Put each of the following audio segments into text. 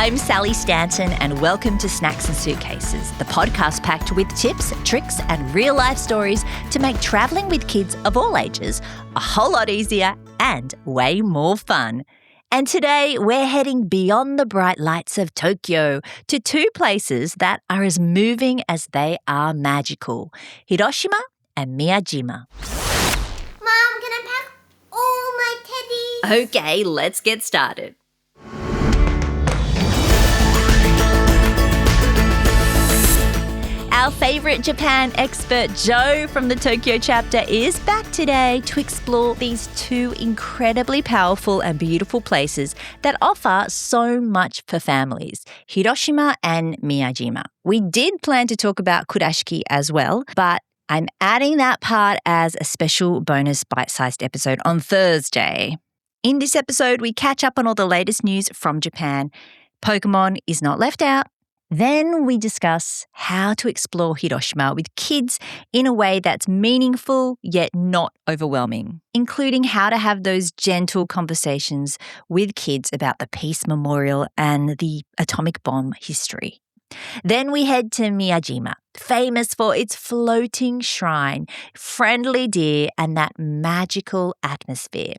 I'm Sally Stanton, and welcome to Snacks and Suitcases, the podcast packed with tips, tricks, and real-life stories to make travelling with kids of all ages a whole lot easier and way more fun. And today, we're heading beyond the bright lights of Tokyo to two places that are as moving as they are magical, Hiroshima and Miyajima. Mom, can I pack all my teddies? Okay, let's get started. Our favourite Japan expert, Joe from the Tokyo chapter, is back today to explore these two incredibly powerful and beautiful places that offer so much for families, Hiroshima and Miyajima. We did plan to talk about kurashiki as well, but I'm adding that part as a special bonus bite-sized episode on Thursday. In this episode, we catch up on all the latest news from Japan. Pokemon is not left out. Then we discuss how to explore Hiroshima with kids in a way that's meaningful yet not overwhelming, including how to have those gentle conversations with kids about the Peace Memorial and the atomic bomb history. Then we head to Miyajima, famous for its floating shrine, friendly deer, and that magical atmosphere.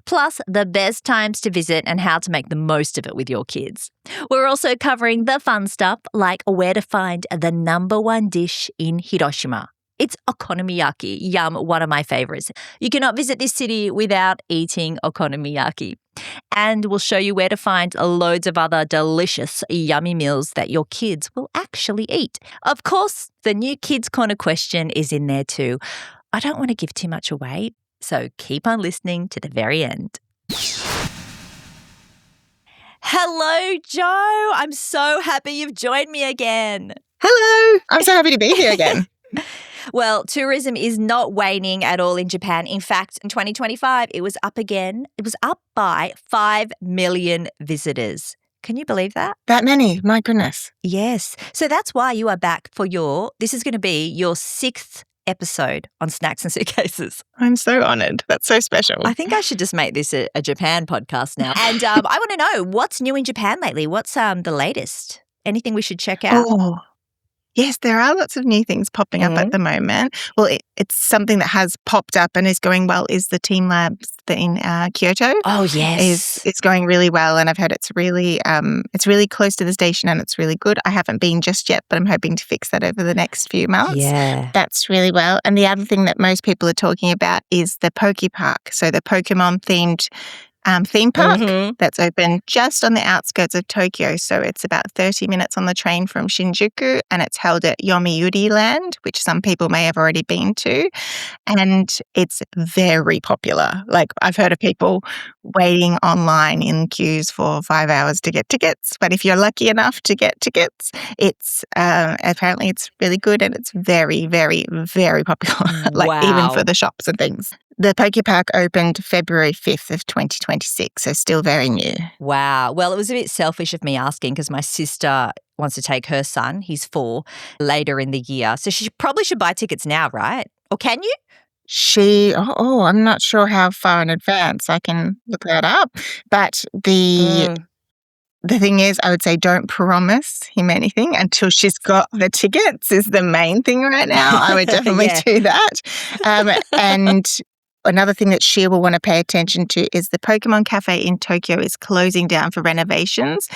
Plus, the best times to visit and how to make the most of it with your kids. We're also covering the fun stuff like where to find the number one dish in Hiroshima. It's okonomiyaki. Yum, one of my favourites. You cannot visit this city without eating okonomiyaki. And we'll show you where to find loads of other delicious, yummy meals that your kids will actually eat. Of course, the new Kids Corner question is in there too. I don't want to give too much away, so keep on listening to the very end. Hello, Joe. I'm so happy you've joined me again. Hello. I'm so happy to be here again. Well, tourism is not waning at all in Japan. In fact, in 2025, it was up again. It was up by 5 million visitors. Can you believe that? That many? My goodness. Yes. So that's why you are back for this is going to be your 6th episode on Snacks and Suitcases. I'm so honoured. That's so special. I think I should just make this a Japan podcast now. And I want to know, what's new in Japan lately? What's the latest? Anything we should check out? Oh, yes, there are lots of new things popping up at the moment. Well, it's something that has popped up and is going well is the Team Labs in Kyoto. Oh, yes. It's going really well, and I've heard it's really close to the station and it's really good. I haven't been just yet, but I'm hoping to fix that over the next few months. Yeah. That's really well. And the other thing that most people are talking about is the Poke Park. So the Pokemon-themed theme park that's open just on the outskirts of Tokyo. So it's about 30 minutes on the train from Shinjuku, and it's held at Yomiuri Land, which some people may have already been to. And it's very popular. Like, I've heard of people waiting online in queues for 5 hours to get tickets. But if you're lucky enough to get tickets, it's apparently it's really good, and it's very, very, very popular. Even for the shops and things. The Poke Park opened February 5th of 2026, so still very new. Wow. Well, it was a bit selfish of me asking because my sister wants to take her son, he's 4, later in the year. So she probably should buy tickets now, right? Or can you? I'm not sure how far in advance. I can look that up. But the thing is, I would say don't promise him anything until she's got the tickets is the main thing right now. I would definitely do that. And another thing that she will want to pay attention to is the Pokemon Cafe in Tokyo is closing down for renovations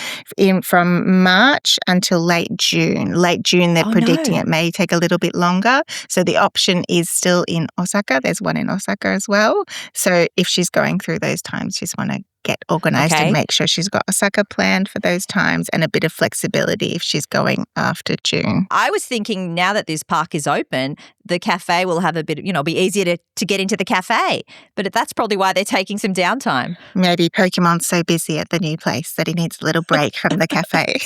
from March until late June. Late June, they're predicting it may take a little bit longer. So the option is still in Osaka. There's one in Osaka as well. So if she's going through those times, she's want to get organised and make sure she's got Osaka planned for those times and a bit of flexibility if she's going after June. I was thinking now that this park is open, the cafe will have a bit, be easier to get into the cafe. But that's probably why they're taking some downtime. Maybe Pokemon's so busy at the new place that he needs a little break from the cafe.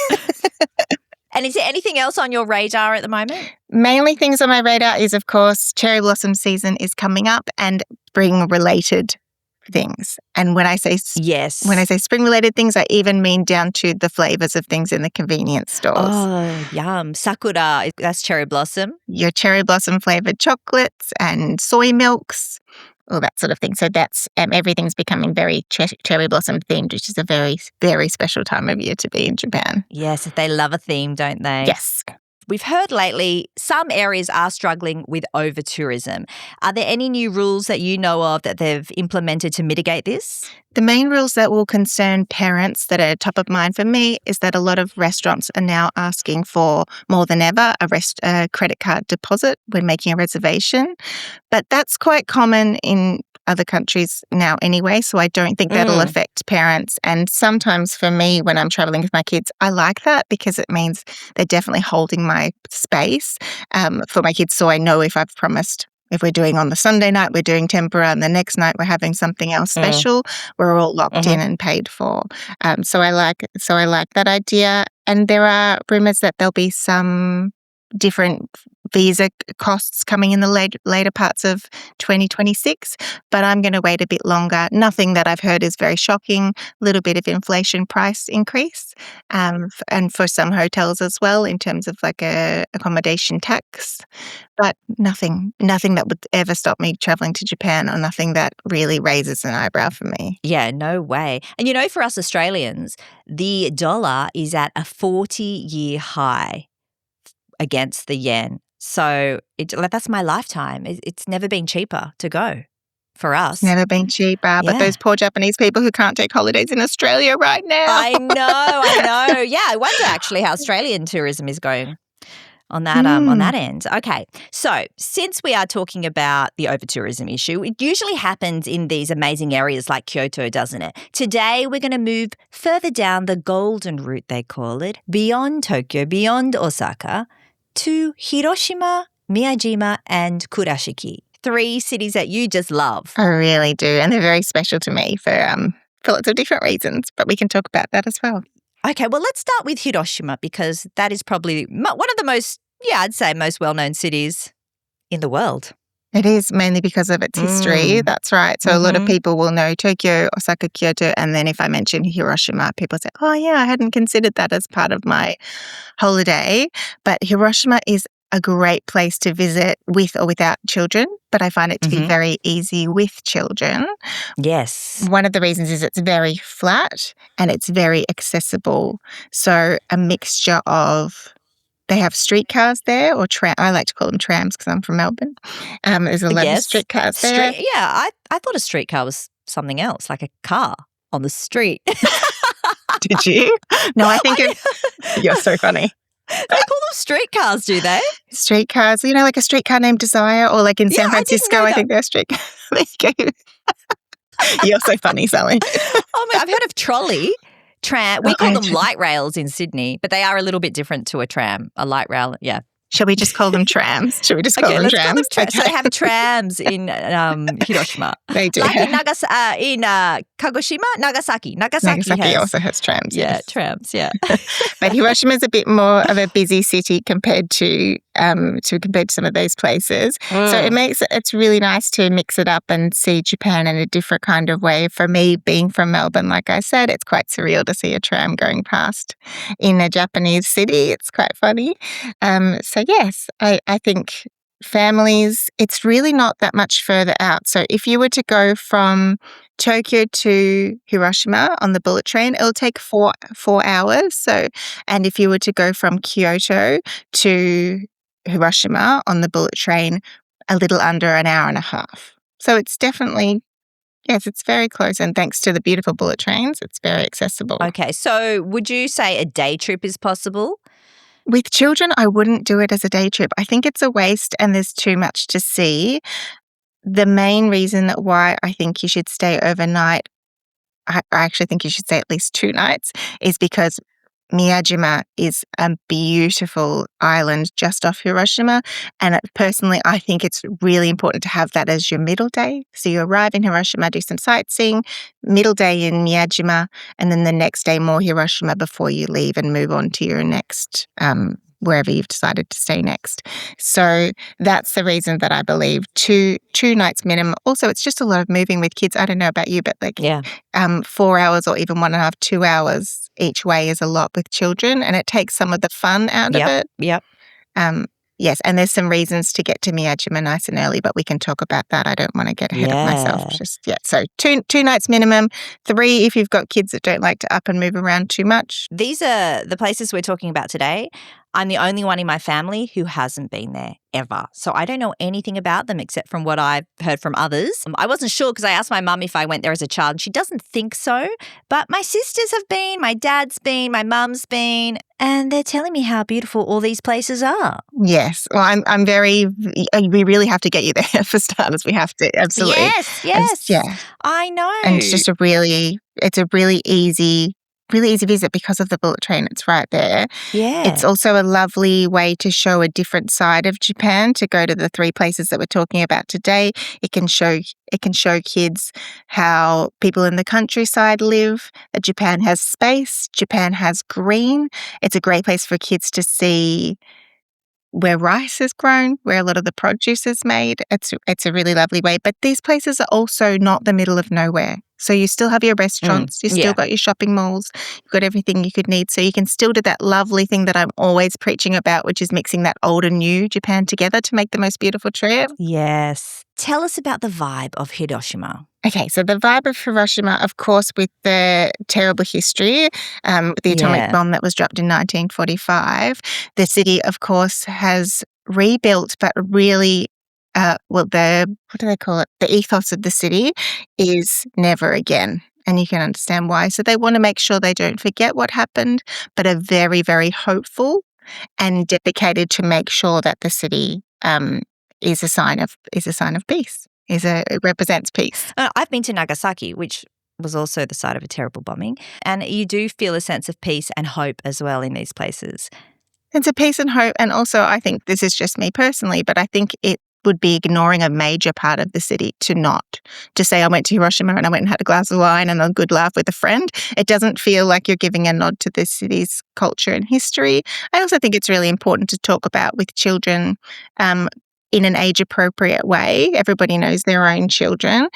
And is there anything else on your radar at the moment? Mainly things on my radar is, of course, cherry blossom season is coming up and spring-related things. And when I say spring-related things, I even mean down to the flavors of things in the convenience stores. Oh, yum. Sakura, that's cherry blossom. Your cherry blossom flavored chocolates and soy milks. all that sort of thing. So that's everything's becoming very cherry blossom themed, which is a very, very special time of year to be in Japan. Yes, they love a theme, don't they? Yes. We've heard lately some areas are struggling with over-tourism. Are there any new rules that you know of that they've implemented to mitigate this? The main rules that will concern parents that are top of mind for me is that a lot of restaurants are now asking for more than ever a credit card deposit when making a reservation. But that's quite common in other countries now anyway, so I don't think that'll affect parents. And sometimes for me, when I'm traveling with my kids, I like that because it means they're definitely holding my space for my kids, so I know if I've promised. If we're doing on the Sunday night, we're doing tempura, and the next night we're having something else special, we're all locked in and paid for. So I like that idea. And there are rumours that there'll be some different visa costs coming in the later parts of 2026, but I'm going to wait a bit longer. Nothing that I've heard is very shocking. A little bit of inflation price increase, and for some hotels as well in terms of like a accommodation tax, but nothing that would ever stop me traveling to Japan, or nothing that really raises an eyebrow for me. Yeah, no way. And for us Australians, the dollar is at a 40-year high against the yen. So that's my lifetime. It's never been cheaper to go for us. It's never been cheaper, but those poor Japanese people who can't take holidays in Australia right now. I know. Yeah, I wonder actually how Australian tourism is going on that end. Okay, so since we are talking about the over-tourism issue, it usually happens in these amazing areas like Kyoto, doesn't it? Today, we're going to move further down the golden route, they call it, beyond Tokyo, beyond Osaka, to Hiroshima, Miyajima, and Kurashiki. 3 cities that you just love. I really do, and they're very special to me for lots of different reasons, but we can talk about that as well. Okay, well, let's start with Hiroshima because that is probably one of the most well-known cities in the world. It is, mainly because of its history. That's right. So a lot of people will know Tokyo, Osaka, Kyoto, and then if I mention Hiroshima, people say, oh yeah, I hadn't considered that as part of my holiday. But Hiroshima is a great place to visit with or without children, but I find it to be very easy with children. Yes. One of the reasons is it's very flat and it's very accessible. So a mixture of, they have streetcars there, or I like to call them trams because I'm from Melbourne. There's a lot of streetcars there. I thought a streetcar was something else, like a car on the street. Did you? No, I think you're so funny. They call them streetcars, do they? Streetcars, like a streetcar named Desire, or like in San Francisco, I think they're streetcars. There you go. You're so funny, Sally. Oh my! I've heard of trolley. Tram. We call them light rails in Sydney, but they are a little bit different to a tram. A light rail, yeah. Shall we just call them trams? Should we just call them trams? Okay. So they have trams in Hiroshima. They do. Like in Kagoshima, Nagasaki. Nagasaki also has trams. Yeah, yes. trams. Yeah. But Hiroshima is a bit more of a busy city compared to some of those places. So it's really nice to mix it up and see Japan in a different kind of way. For me, being from Melbourne, like I said, it's quite surreal to see a tram going past in a Japanese city. It's quite funny. So yes, I think families, it's really not that much further out. So if you were to go from Tokyo to Hiroshima on the bullet train, it'll take 4 hours. So, and if you were to go from Kyoto to Hiroshima on the bullet train, a little under an hour and a half. So it's definitely, yes, it's very close. And thanks to the beautiful bullet trains, it's very accessible. Okay, so would you say a day trip is possible? With children, I wouldn't do it as a day trip. I think it's a waste and there's too much to see. The main reason why I think you should stay overnight, I actually think you should stay at least 2 nights, is because Miyajima is a beautiful island just off Hiroshima. And personally, I think it's really important to have that as your middle day. So you arrive in Hiroshima, do some sightseeing, middle day in Miyajima, and then the next day more Hiroshima before you leave and move on to your next wherever you've decided to stay next. So that's the reason that I believe 2 nights minimum. Also, it's just a lot of moving with kids. I don't know about you, but 4 hours or even 1.5, 2 hours each way is a lot with children, and it takes some of the fun out of it. Yep. Yes, and there's some reasons to get to Miyajima nice and early, but we can talk about that. I don't want to get ahead of myself Yeah. just yet. So two nights minimum, 3 if you've got kids that don't like to up and move around too much. These are the places we're talking about today. I'm the only one in my family who hasn't been there ever. So I don't know anything about them except from what I've heard from others. I wasn't sure because I asked my mum if I went there as a child, and she doesn't think so. But my sisters have been, my dad's been, my mum's been, and they're telling me how beautiful all these places are. Yes. Well, I'm very, we really have to get you there for starters. We have to, absolutely. Yes. Yeah. I know. And it's just it's a really easy visit because of the bullet train. It's right there. Yeah. It's also a lovely way to show a different side of Japan, to go to the 3 places that we're talking about today. It can show kids how people in the countryside live, that Japan has space, Japan has green. It's a great place for kids to see where rice is grown, where a lot of the produce is made. It's a really lovely way. But these places are also not the middle of nowhere. So you still have your restaurants, you still got your shopping malls, you've got everything you could need. So you can still do that lovely thing that I'm always preaching about, which is mixing that old and new Japan together to make the most beautiful trip. Yes. Tell us about the vibe of Hiroshima. Okay, so the vibe of Hiroshima, of course, with the terrible history, the atomic bomb that was dropped in 1945, the city, of course, has rebuilt, but really, what do they call it? The ethos of the city is never again. And you can understand why. So they want to make sure they don't forget what happened, but are very, very hopeful and dedicated to make sure that the city is a sign of peace. It represents peace. I've been to Nagasaki, which was also the site of a terrible bombing, and you do feel a sense of peace and hope as well in these places. It's a peace and hope, and also I think this is just me personally, but I think it would be ignoring a major part of the city to say I went to Hiroshima and I went and had a glass of wine and a good laugh with a friend. It doesn't feel like you're giving a nod to the city's culture and history. I also think it's really important to talk about with children in an age-appropriate way. Everybody knows their own children,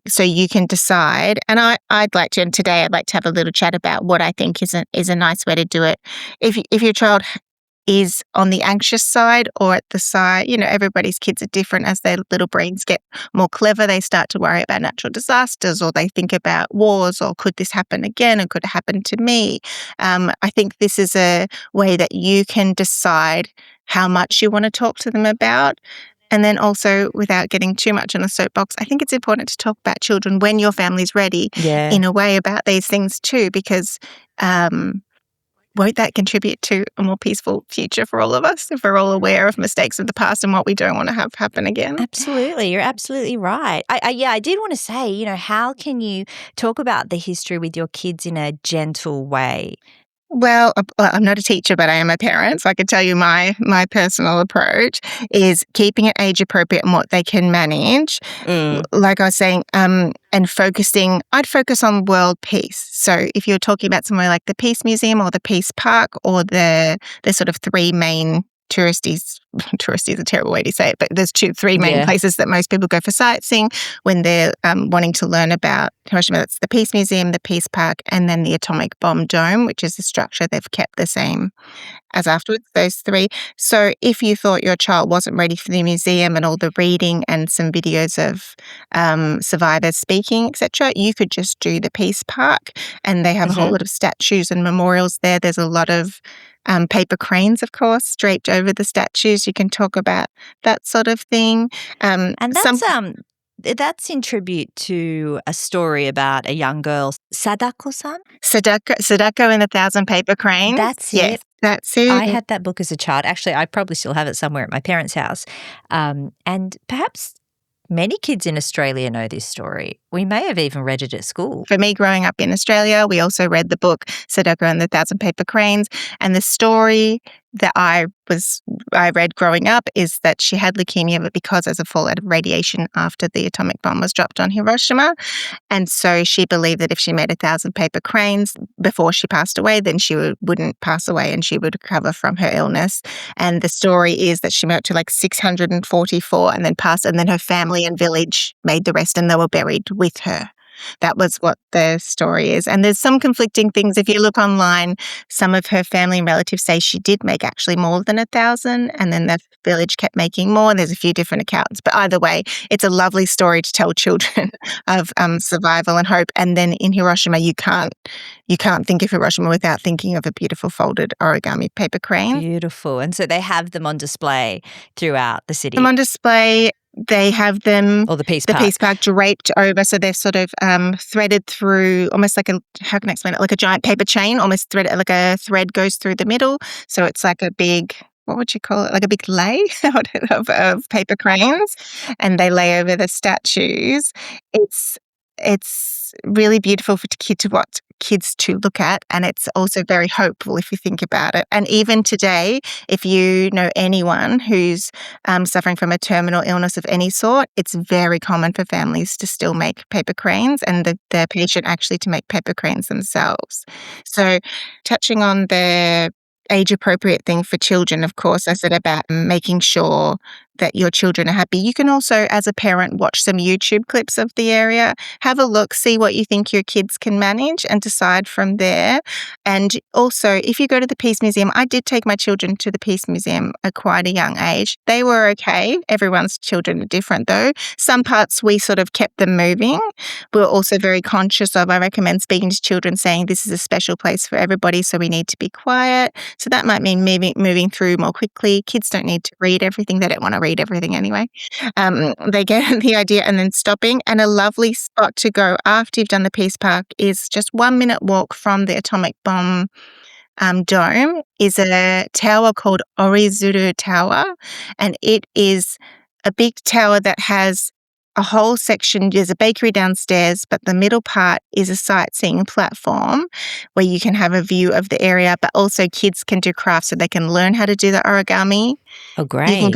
so you can decide. And I'd like to have a little chat about what I think is a nice way to do it. If your child is on the anxious side or at the side, everybody's kids are different. As their little brains get more clever, they start to worry about natural disasters, or they think about wars, or could this happen again, or could it happen to me? I think this is a way that you can decide how much you want to talk to them about. And then also, without getting too much on a soapbox, I think it's important to talk about children when your family's ready in a way about these things too, because won't that contribute to a more peaceful future for all of us if we're all aware of mistakes of the past and what we don't want to have happen again? Absolutely. You're absolutely right. I did want to say, how can you talk about the history with your kids in a gentle way? Well, I'm not a teacher, but I am a parent, so I can tell you my personal approach is keeping it age appropriate and what they can manage. Like I was saying, and I'd focus on world peace. So if you're talking about somewhere like the Peace Museum or the Peace Park or the sort of 3 main touristy is a terrible way to say it, but there's 3 main places that most people go for sightseeing when they're wanting to learn about Hiroshima. That's the Peace Museum, the Peace Park, and then the Atomic Bomb Dome, which is a structure they've kept the same as afterwards, those 3. So if you thought your child wasn't ready for the museum and all the reading and some videos of survivors speaking, etc., you could just do the Peace Park, and they have a whole lot of statues and memorials there. There's a lot of paper cranes, of course, draped over the statues. You can talk about that sort of thing. And that's in tribute to a story about a young girl, Sadako-san? Sadako and the 1,000 Paper Cranes. That's yes, it. That's it. I had that book as a child. Actually, I probably still have it somewhere at my parents' house. And perhaps many kids in Australia know this story. We may have even read it at school. For me, growing up in Australia, we also read the book Sadako and the 1,000 Paper Cranes. And the story that I read growing up is that she had leukemia, but because as a fallout of radiation after the atomic bomb was dropped on Hiroshima. And so she believed that if she made 1,000 paper cranes before she passed away, then she wouldn't pass away and she would recover from her illness. And the story is that she went to like 644 and then passed, and then her family and village made the rest, and they were buried with her. That was what the story is. And there's some conflicting things. If you look online, some of her family and relatives say she did make actually more than 1,000, and then the village kept making more. There's a few different accounts. But either way, it's a lovely story to tell children of survival and hope. And then in Hiroshima, you can't think of Hiroshima without thinking of a beautiful folded origami paper crane. Beautiful. And so they have them on display throughout the city. Them on display. They have them, or the Peace the Park. Peace Park draped over, so they're sort of threaded through almost like how can I explain it? Like a giant paper chain, almost threaded, like a thread goes through the middle. So it's like a big, what would you call it? Like a big lay of paper cranes, and they lay over the statues. It's really beautiful for kids to look at, and it's also very hopeful if you think about it. And even today, if you know anyone who's suffering from a terminal illness of any sort, it's very common for families to still make paper cranes, and the patient actually to make paper cranes themselves. So touching on the age-appropriate thing for children, of course, I said about making sure that your children are happy. You can also, as a parent, watch some YouTube clips of the area, have a look, see what you think your kids can manage, and decide from there. And also, if you go to the Peace Museum, I did take my children to the Peace Museum at quite a young age. They were okay. Everyone's children are different, though. Some parts we sort of kept them moving. We're also very conscious of, I recommend speaking to children saying this is a special place for everybody, so we need to be quiet. So that might mean moving through more quickly. Kids don't need to read everything. They don't want to read everything anyway. They get the idea, and then stopping. And a lovely spot to go after you've done the Peace Park is just 1 minute walk from the atomic bomb dome is a tower called Orizuru Tower. And it is a big tower that has a whole section. There's a bakery downstairs, but the middle part is a sightseeing platform where you can have a view of the area, but also kids can do crafts so they can learn how to do the origami. Oh, great. You can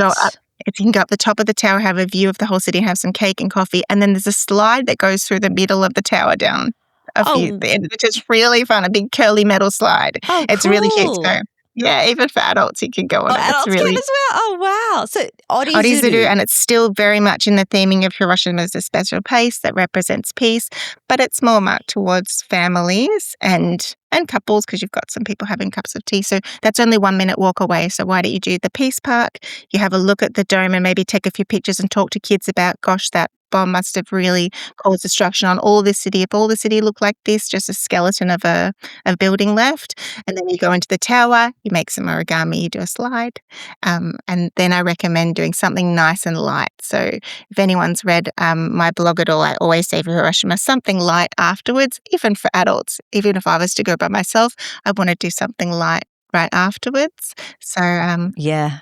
go up the top of the tower, have a view of the whole city, and have some cake and coffee. And then there's a slide that goes through the middle of the tower down which is really fun, a big curly metal slide. Oh, it's cool. really cute. So, yeah, even for adults, you can go on it. Adults it's really can as well. Oh, wow. So Orizuru, and it's still very much in the theming of Hiroshima as a special place that represents peace, but it's more marked towards families and couples, because you've got some people having cups of tea. So that's only 1 minute walk away. So why don't you do the Peace Park? You have a look at the dome and maybe take a few pictures and talk to kids about, gosh, that bomb must have really caused destruction on all this city. If all the city looked like this, just a skeleton of a building left. And then you go into the tower, you make some origami, you do a slide. And then I recommend doing something nice and light. So if anyone's read my blog at all, I always say for Hiroshima, something light afterwards, even for adults. Even if I was to go by myself, I want to do something light right afterwards. So I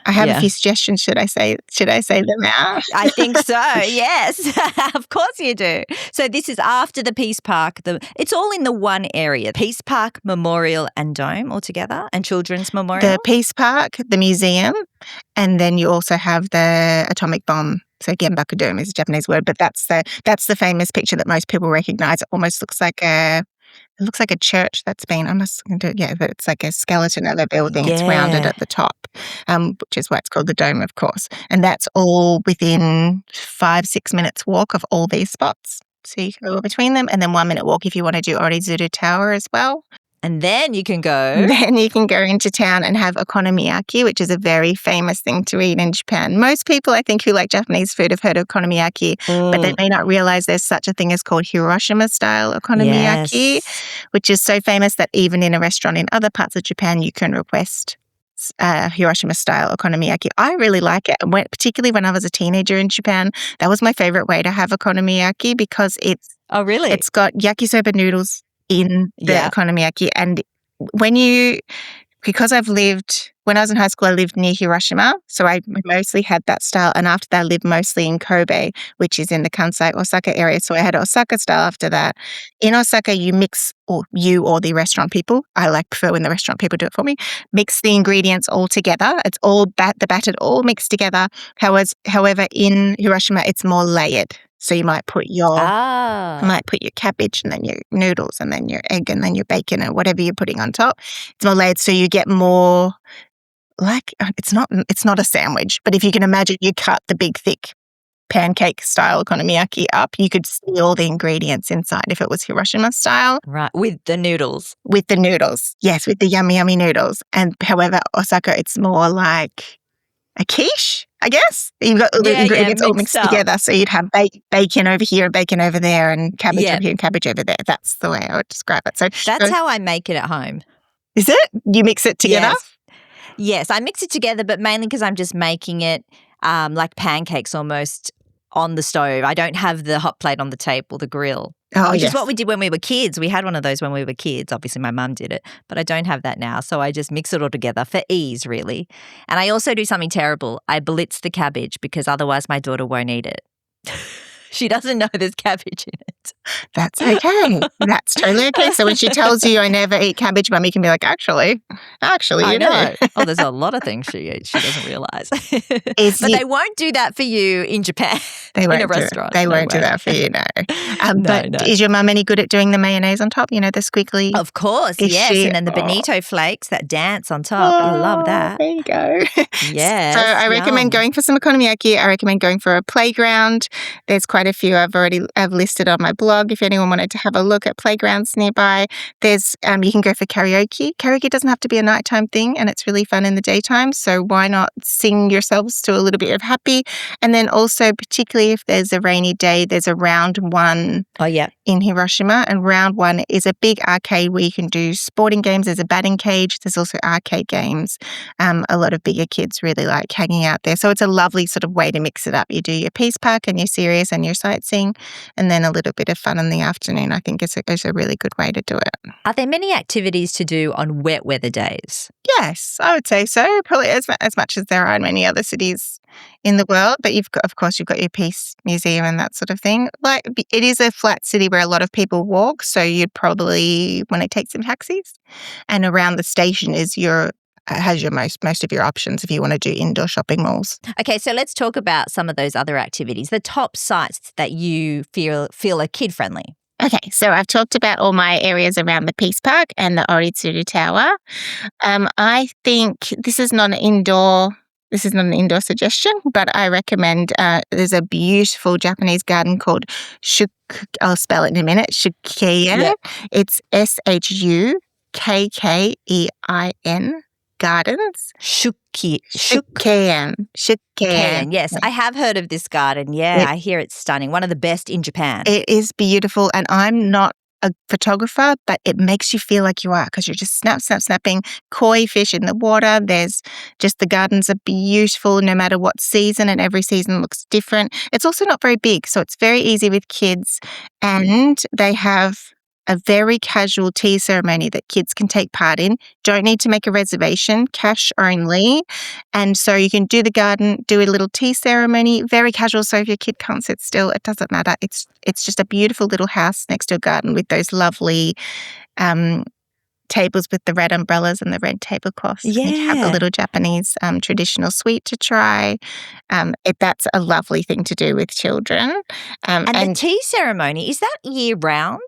have a few suggestions. Should I say them out? I think so, yes. Of course you do. So this is after the Peace Park. It's all in the one area. Peace Park, Memorial and Dome all together, and Children's Memorial. The Peace Park, the museum, and then you also have the atomic bomb. So Genbaku Dome is a Japanese word, but that's the famous picture that most people recognize. It almost looks like a church that's been, but it's like a skeleton of a building. Yeah. It's rounded at the top, which is why it's called the dome, of course. And that's all within 5-6 minutes walk of all these spots. So you can go between them, and then 1 minute walk if you want to do Orizuru Tower as well. And then you can go. Then you can go into town and have okonomiyaki, which is a very famous thing to eat in Japan. Most people, I think, who like Japanese food have heard of okonomiyaki, but they may not realize there's such a thing as called Hiroshima-style okonomiyaki, which is so famous that even in a restaurant in other parts of Japan, you can request Hiroshima-style okonomiyaki. I really like it, particularly when I was a teenager in Japan. That was my favorite way to have okonomiyaki because it's got yakisoba noodles in the okonomiyaki. And because when I was in high school, I lived near Hiroshima, so I mostly had that style. And after that, I lived mostly in Kobe, which is in the Kansai, Osaka area. So I had Osaka style after that. In Osaka, you mix, or the restaurant people, I prefer when the restaurant people do it for me, mix the ingredients all together. It's all the batter all mixed together. However, in Hiroshima, it's more layered. So you might put your cabbage, and then your noodles, and then your egg, and then your bacon, and whatever you're putting on top. It's more layered, so you get more it's not a sandwich, but if you can imagine, you cut the big thick pancake style okonomiyaki up, you could see all the ingredients inside if it was Hiroshima style. Right, with the noodles. With the noodles. Yes, with the yummy, yummy noodles. And however, Osaka, it's more like a quiche, I guess. You've got all the ingredients all mixed together. So you'd have bacon over here and bacon over there and cabbage over here and cabbage over there. That's the way I would describe it. So that's how I make it at home. Is it? You mix it together? Yes, I mix it together, but mainly because I'm just making it like pancakes almost on the stove. I don't have the hot plate on the table, the grill. Which is what we did when we were kids. We had one of those when we were kids. Obviously, my mum did it, but I don't have that now. So I just mix it all together for ease, really. And I also do something terrible. I blitz the cabbage because otherwise my daughter won't eat it. She doesn't know there's cabbage in it. That's okay. That's totally okay. So when she tells you I never eat cabbage, Mummy can be like, actually, I you know. Oh, there's a lot of things she eats she doesn't realise. But they won't do that for you in Japan, they won't in a restaurant. They won't do that for you, no. But is your mum any good at doing the mayonnaise on top? You know, the squiggly? Of course, yes. And then the bonito flakes that dance on top. I love that. There you go. Yes. So I recommend going for some okonomiyaki. I recommend going for a playground. There's quite a few I've listed on my blog if anyone wanted to have a look at playgrounds nearby. There's you can go for karaoke. Karaoke doesn't have to be a nighttime thing, and it's really fun in the daytime. So why not sing yourselves to a little bit of happy? And then also, particularly if there's a rainy day, there's a round one in Hiroshima, and round one is a big arcade where you can do sporting games. There's a batting cage. There's also arcade games. A lot of bigger kids really like hanging out there. So it's a lovely sort of way to mix it up. You do your peace park and your serious and your sightseeing, and then a little bit of fun in the afternoon. I think it's a really good way to do it. Are there many activities to do on wet weather days? Yes, I would say so. Probably as much as there are in many other cities in the world. But you've got your Peace Museum and that sort of thing. Like, it is a flat city where a lot of people walk, so you'd probably want to take some taxis. And around the station has your most of your options if you want to do indoor shopping malls. Okay, so let's talk about some of those other activities, the top sites that you feel are kid-friendly. Okay, so I've talked about all my areas around the Peace Park and the Oritsuru Tower. I think this is not an indoor suggestion, but I recommend there's a beautiful Japanese garden called I'll spell it in a minute, Shukkeien. Yep. It's Shukkeien Gardens. Shukkeien. Yes, I have heard of this garden. Yeah, I hear it's stunning. One of the best in Japan. It is beautiful, and I'm not a photographer, but it makes you feel like you are because you're just snapping koi fish in the water. There's just the gardens are beautiful no matter what season, and every season looks different. It's also not very big, so it's very easy with kids, and they have a very casual tea ceremony that kids can take part in. Don't need to make a reservation, cash only. And so you can do the garden, do a little tea ceremony, very casual. So if your kid can't sit still, it doesn't matter. It's just a beautiful little house next to a garden with those lovely tables with the red umbrellas and the red tablecloths. Yeah. You have a little Japanese traditional sweet to try. That's a lovely thing to do with children. And the tea ceremony, is that year round?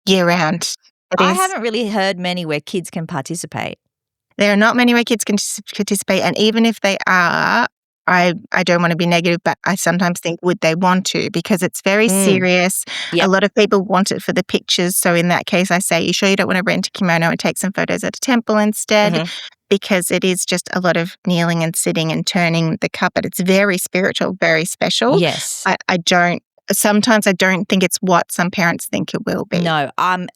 Year round. I haven't really heard many where kids can participate. There are not many where kids can participate, and even if they are, I don't want to be negative, but I sometimes think, would they want to? Because it's very serious. Yep. A lot of people want it for the pictures. So in that case, I say, you sure you don't want to rent a kimono and take some photos at a temple instead? Mm-hmm. Because it is just a lot of kneeling and sitting and turning the cup, but it's very spiritual, very special. Yes. Sometimes I don't think it's what some parents think it will be. No.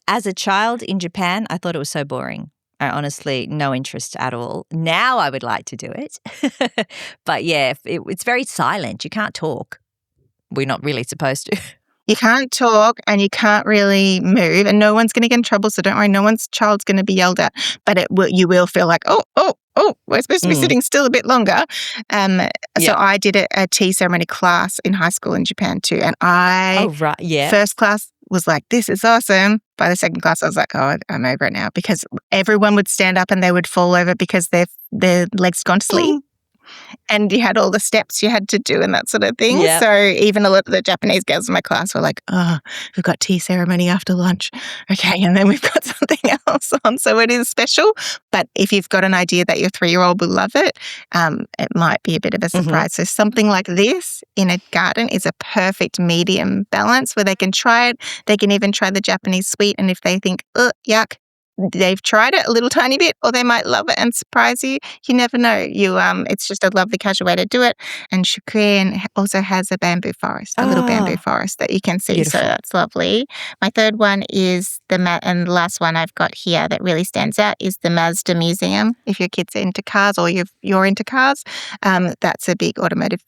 As a child in Japan, I thought it was so boring. I honestly, no interest at all. Now I would like to do it. But yeah, it's very silent. You can't talk. We're not really supposed to. You can't talk and you can't really move, and no one's going to get in trouble, so don't worry, no one's child's going to be yelled at. But you will feel like, oh, we're supposed to be sitting still a bit longer. So I did a tea ceremony class in high school in Japan too, and first class was like, this is awesome. By the second class, I was like, oh, I'm over it now, because everyone would stand up and they would fall over because their legs gone to sleep. and you had all the steps you had to do and that sort of thing. Yep. So even a lot of the Japanese girls in my class were like, oh, we've got tea ceremony after lunch. Okay, and then we've got something else on. So it is special. But if you've got an idea that your 3-year-old will love it, it might be a bit of a surprise. So something like this in a garden is a perfect medium balance where they can try it. They can even try the Japanese sweet. And if they think, oh, yuck, they've tried it a little tiny bit, or they might love it and surprise you. You never know. It's just a lovely casual way to do it. And Shukrian also has a bamboo forest, a little bamboo forest that you can see. Beautiful. So that's lovely. My third one is and the last one I've got here that really stands out is the Mazda Museum. If your kids are into cars or you're into cars, that's a big automotive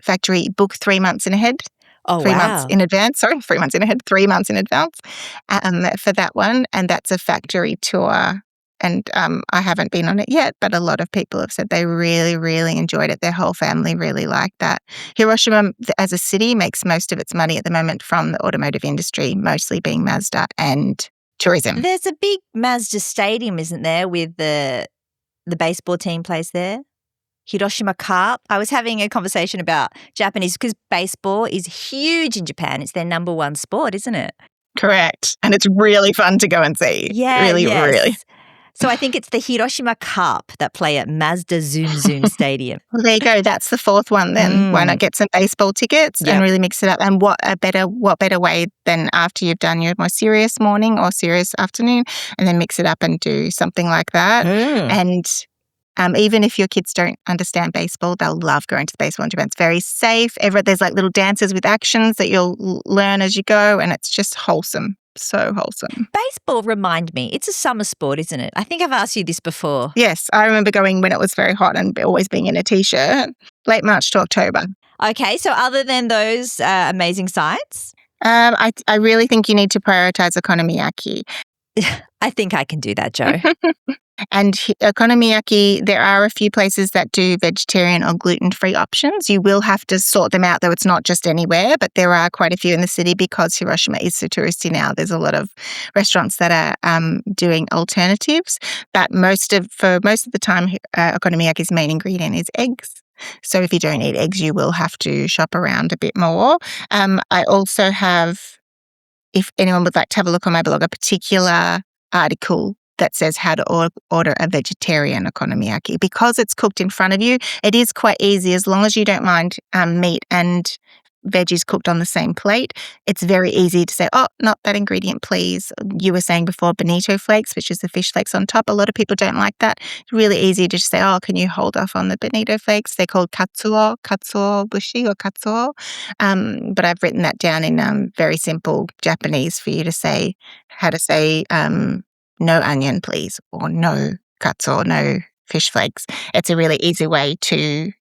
factory. Book 3 months in ahead. Oh, 3 wow. months in advance. Sorry, 3 months in ahead, 3 months in advance for that one. And that's a factory tour. And I haven't been on it yet, but a lot of people have said they really, really enjoyed it. Their whole family really liked that. Hiroshima, as a city, makes most of its money at the moment from the automotive industry, mostly being Mazda and tourism. There's a big Mazda stadium, isn't there, with the baseball team plays there? Hiroshima Cup. I was having a conversation about Japanese because baseball is huge in Japan. It's their number one sport, isn't it? Correct. And it's really fun to go and see. Yeah, Really, yes. really. So I think it's the Hiroshima Cup that play at Mazda Zoom Zoom Stadium. Well, there you go. That's the fourth one then. Why not get some baseball tickets and really mix it up? And what better way than after you've done your more serious morning or serious afternoon and then mix it up and do something like that. And even if your kids don't understand baseball, they'll love going to the baseball in Japan. It's very safe. There's like little dances with actions that you'll learn as you go, and it's just wholesome. So wholesome. Baseball, remind me, it's a summer sport, isn't it? I think I've asked you this before. Yes, I remember going when it was very hot and always being in a T-shirt, late March to October. Okay, so other than those amazing sites? I really think you need to prioritize okonomiyaki. I think I can do that, Joe. And okonomiyaki, there are a few places that do vegetarian or gluten-free options. You will have to sort them out, though it's not just anywhere, but there are quite a few in the city because Hiroshima is so touristy now. There's a lot of restaurants that are doing alternatives, but for most of the time, okonomiyaki's main ingredient is eggs. So if you don't eat eggs, you will have to shop around a bit more. I also have, if anyone would like to have a look on my blog, a particular article that says how to order a vegetarian okonomiyaki. Because it's cooked in front of you, it is quite easy as long as you don't mind meat and veggies cooked on the same plate. It's very easy to say, oh, not that ingredient, please. You were saying before bonito flakes, which is the fish flakes on top. A lot of people don't like that. It's really easy to just say, oh, can you hold off on the bonito flakes? They're called katsuo bushi or katsuo. But I've written that down in very simple Japanese for you to say how to say no onion, please, or no katsuo, no fish flakes. It's a really easy way to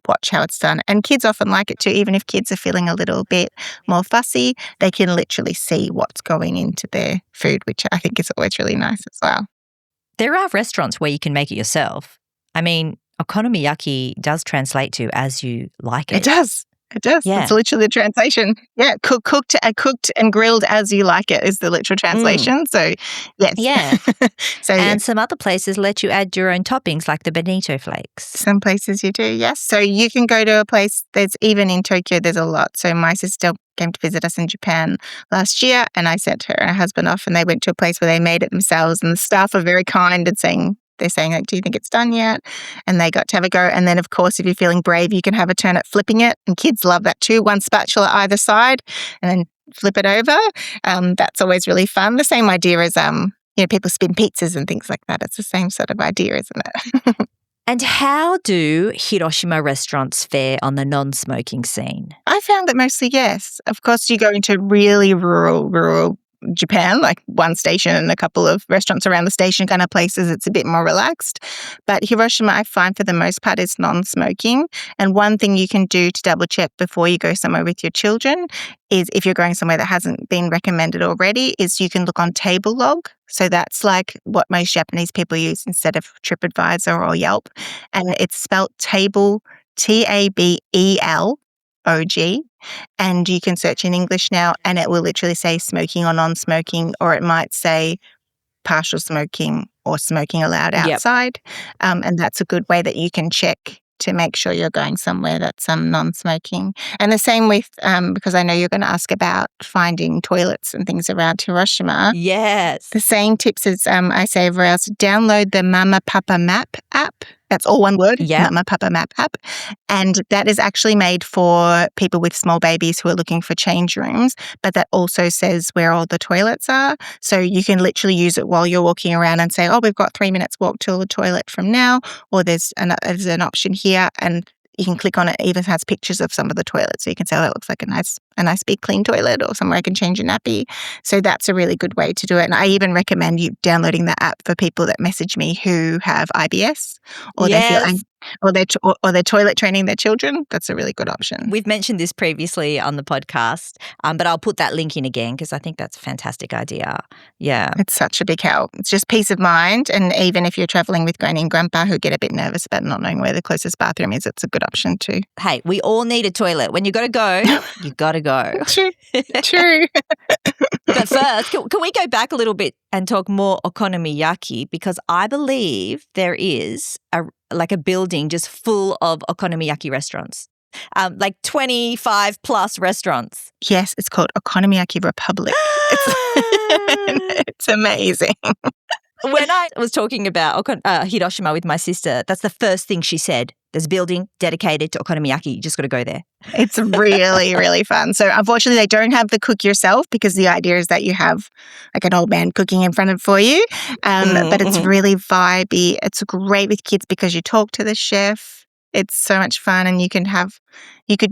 watch how it's done. And kids often like it too. Even if kids are feeling a little bit more fussy, they can literally see what's going into their food, which I think is always really nice as well. There are restaurants where you can make it yourself. I mean, okonomiyaki does translate to as you like it. It does. It does. Yeah. It's literally the translation. Yeah, cooked and grilled as you like it is the literal translation. So, yes. Yeah. So, and some other places let you add your own toppings like the bonito flakes. Some places you do, yes. So you can go to a place, even in Tokyo, there's a lot. So my sister came to visit us in Japan last year and I sent her and her husband off and they went to a place where they made it themselves and the staff are very kind and they're saying, like, do you think it's done yet? And they got to have a go. And then, of course, if you're feeling brave, you can have a turn at flipping it. And kids love that too. One spatula either side and then flip it over. That's always really fun. The same idea as, people spin pizzas and things like that. It's the same sort of idea, isn't it? And how do Hiroshima restaurants fare on the non-smoking scene? I found that mostly yes. Of course, you go into really rural Japan, like one station and a couple of restaurants around the station kind of places, it's a bit more relaxed. But Hiroshima, I find for the most part, is non-smoking. And one thing you can do to double check before you go somewhere with your children is if you're going somewhere that hasn't been recommended already, is you can look on Table Log. So that's like what most Japanese people use instead of TripAdvisor or Yelp. And it's spelt table, TABELOG. And you can search in English now and it will literally say smoking or non-smoking, or it might say partial smoking or smoking allowed outside. And that's a good way that you can check to make sure you're going somewhere that's non-smoking. And the same with, because I know you're going to ask about finding toilets and things around Hiroshima. Yes. The same tips as I say everywhere else, download the Mama Papa Map app. That's all one word, Mama Papa Map app. And that is actually made for people with small babies who are looking for change rooms, but that also says where all the toilets are. So you can literally use it while you're walking around and say, oh, we've got 3 minutes walk to the toilet from now, or there's an option here, and you can click on it. It even has pictures of some of the toilets. So you can say, oh, that looks like a nice big clean toilet, or somewhere I can change a nappy. So that's a really good way to do it. And I even recommend you downloading the app for people that message me who have IBS or they're toilet training their children. That's a really good option. We've mentioned this previously on the podcast, but I'll put that link in again because I think that's a fantastic idea. Yeah. It's such a big help. It's just peace of mind. And even if you're traveling with Granny and Grandpa who get a bit nervous about not knowing where the closest bathroom is, it's a good option too. Hey, we all need a toilet. When you got to go, you got to go. True. But first, can we go back a little bit and talk more okonomiyaki? Because I believe there is a building just full of okonomiyaki restaurants, like 25 plus restaurants. Yes, it's called Okonomiyaki Republic. It's amazing. When I was talking about Hiroshima with my sister, that's the first thing she said. There's a building dedicated to okonomiyaki. You just got to go there. It's really, really fun. So unfortunately, they don't have the cook yourself because the idea is that you have like an old man cooking in front of for you. But it's really vibey. It's great with kids because you talk to the chef. It's so much fun, and you could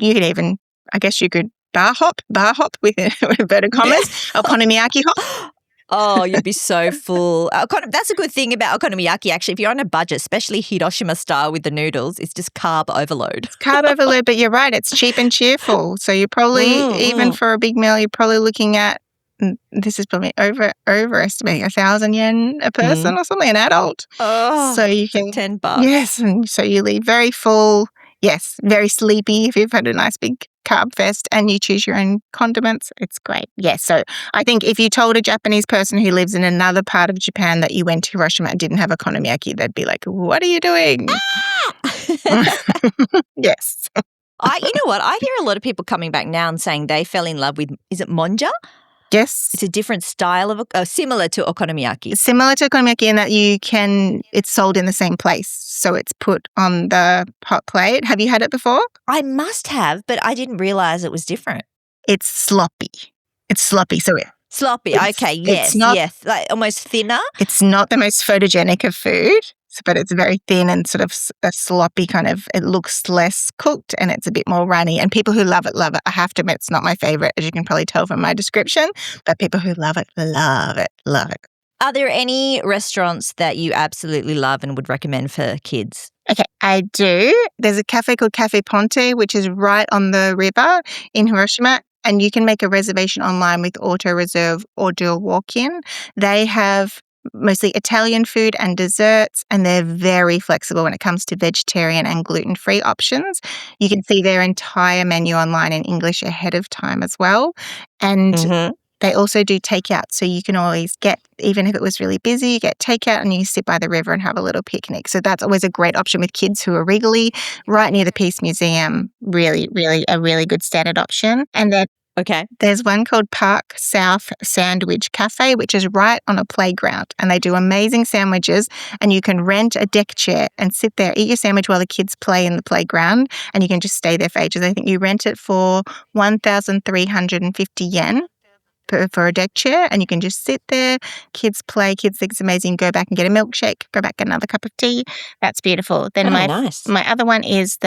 even, I guess you could bar hop with inverted commas, okonomiyaki hop. Oh, you'd be so full. That's a good thing about okonomiyaki, actually. If you're on a budget, especially Hiroshima style with the noodles, it's just carb overload. It's carb overload, but you're right. It's cheap and cheerful. So you're probably, even for a big meal, you're probably looking at, this is probably overestimating, 1,000 yen a person or something, an adult. Oh, so you can $10. Yes, and so you leave very full, yes, very sleepy if you've had a nice big carb fest, and you choose your own condiments. It's great. Yes, so I think if you told a Japanese person who lives in another part of Japan that you went to Hiroshima and didn't have okonomiyaki, they'd be like, what are you doing? Yes. You know what? I hear a lot of people coming back now and saying they fell in love with, is it monja? Yes. It's a different style of, similar to okonomiyaki. Similar to okonomiyaki in that it's sold in the same place. So it's put on the hot plate. Have you had it before? I must have, but I didn't realize it was different. It's sloppy. So sloppy. Okay. Yes. Yes. Like almost thinner. It's not the most photogenic of food, but it's very thin and sort of a sloppy kind of, it looks less cooked and it's a bit more runny. And people who love it, love it. I have to admit, it's not my favorite, as you can probably tell from my description, but people who love it, love it, love it. Are there any restaurants that you absolutely love and would recommend for kids? Okay, I do. There's a cafe called Cafe Ponte, which is right on the river in Hiroshima. And you can make a reservation online with auto reserve or do a walk-in. They have mostly Italian food and desserts, and they're very flexible when it comes to vegetarian and gluten-free options. You can see their entire menu online in English ahead of time as well. And they also do takeout, so you can always get, even if it was really busy, you get takeout and you sit by the river and have a little picnic. So that's always a great option with kids who are regally right near the Peace Museum. Really, really a really good standard option. And then there's one called Park South Sandwich Cafe, which is right on a playground, and they do amazing sandwiches, and you can rent a deck chair and sit there, eat your sandwich while the kids play in the playground, and you can just stay there for ages. I think you rent it for 1,350 yen. For a deck chair, and you can just sit there, kids play, kids think it's amazing, go back and get a milkshake, go back, get another cup of tea. That's beautiful. Then my other one is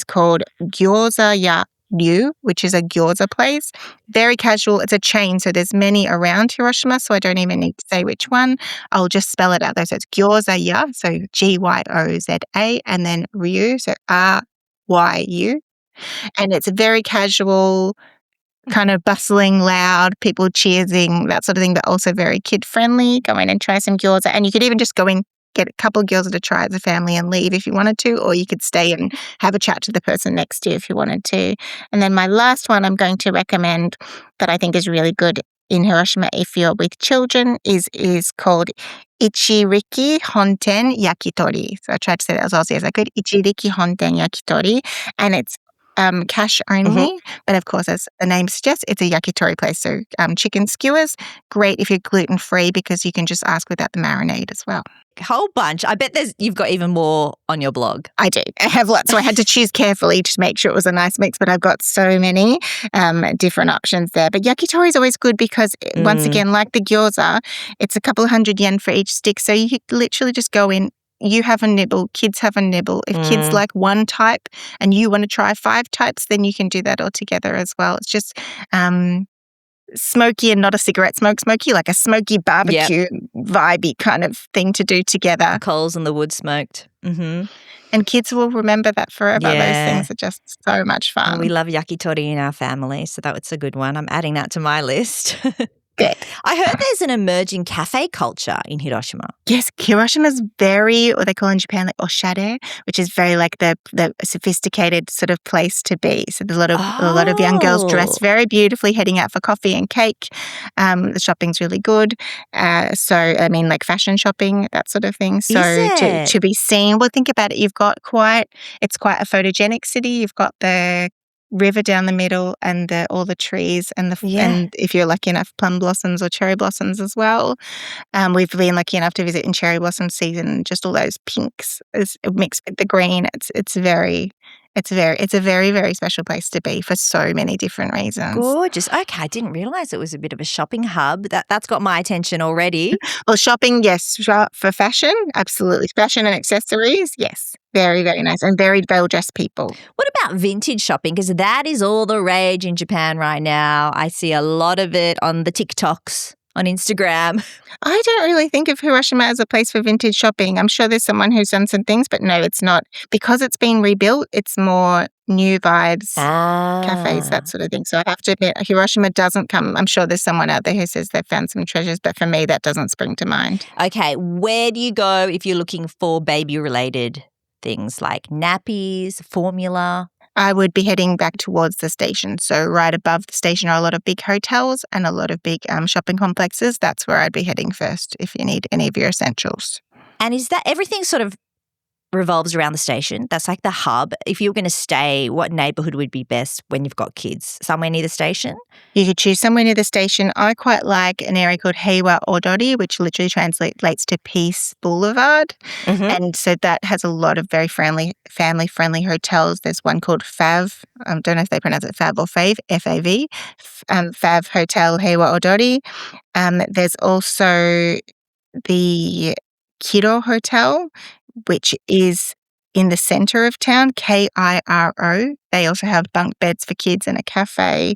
called Gyoza Ya Ryu, which is a gyoza place. Very casual. It's a chain, so there's many around Hiroshima, so I don't even need to say which one. I'll just spell it out though. So it's Gyoza Ya, so Gyoza, and then Ryu, so Ryu. And it's very casual, kind of bustling, loud, people cheersing, that sort of thing, but also very kid-friendly. Go in and try some gyoza. And you could even just go in, get a couple of gyoza to try as a family and leave if you wanted to, or you could stay and have a chat to the person next to you if you wanted to. And then my last one I'm going to recommend that I think is really good in Hiroshima, if you're with children, is called Ichiriki Honten Yakitori. So I tried to say that as Aussie as I could. Ichiriki Honten Yakitori. And it's cash only, but of course, as the name suggests, it's a yakitori place. So chicken skewers, great if you're gluten-free because you can just ask without the marinade as well. Whole bunch. I bet you've got even more on your blog. I do. I have lots. So I had to choose carefully to make sure it was a nice mix, but I've got so many different options there. But yakitori is always good because, once again, like the gyoza, it's a couple of $100 for each stick. So you literally just go in, you have a nibble, kids have a nibble. If kids like one type and you want to try 5 types, then you can do that all together as well. It's just smoky and not a cigarette smoky, like a smoky barbecue vibey kind of thing to do together. Coals and the wood smoked. Mm-hmm. And kids will remember that forever. Those things are just so much fun. And we love yakitori in our family, so that's a good one. I'm adding that to my list. Good. I heard there's an emerging cafe culture in Hiroshima. Yes, Hiroshima's very, what they call in Japan, like oshare, which is very like the sophisticated sort of place to be. So there's a lot of young girls dressed very beautifully, heading out for coffee and cake. The shopping's really good. So I mean, like fashion shopping, that sort of thing. So to be seen, well, think about it. It's quite a photogenic city. You've got the river down the middle and all the trees and and if you're lucky enough, plum blossoms or cherry blossoms as well. We've been lucky enough to visit in cherry blossom season. Just all those pinks is mixed with the green. It's a very, very special place to be for so many different reasons. Gorgeous. Okay, I didn't realise it was a bit of a shopping hub. That's got my attention already. Well, shopping, yes. For fashion, absolutely. Fashion and accessories, yes. Very, very nice and very well-dressed people. What about vintage shopping? Because that is all the rage in Japan right now. I see a lot of it on the TikToks, on Instagram. I don't really think of Hiroshima as a place for vintage shopping. I'm sure there's someone who's done some things, but no, it's not. Because it's been rebuilt, it's more new vibes, cafes, that sort of thing. So I have to admit, Hiroshima doesn't come. I'm sure there's someone out there who says they've found some treasures, but for me, that doesn't spring to mind. Okay, where do you go if you're looking for baby-related things like nappies, formula? I would be heading back towards the station. So right above the station are a lot of big hotels and a lot of big shopping complexes. That's where I'd be heading first if you need any of your essentials. And is that everything sort of revolves around the station? That's like the hub. If you were going to stay, what neighbourhood would be best when you've got kids? Somewhere near the station? You could choose somewhere near the station. I quite like an area called Heiwa Odori, which literally translates to Peace Boulevard. Mm-hmm. And so that has a lot of very family-friendly hotels. There's one called Fav. I don't know if they pronounce it Fav or Fave, F-A-V. Fav Hotel Heiwa Odori. There's also the Kiro Hotel, which is in the centre of town, Kiro. They also have bunk beds for kids and a cafe.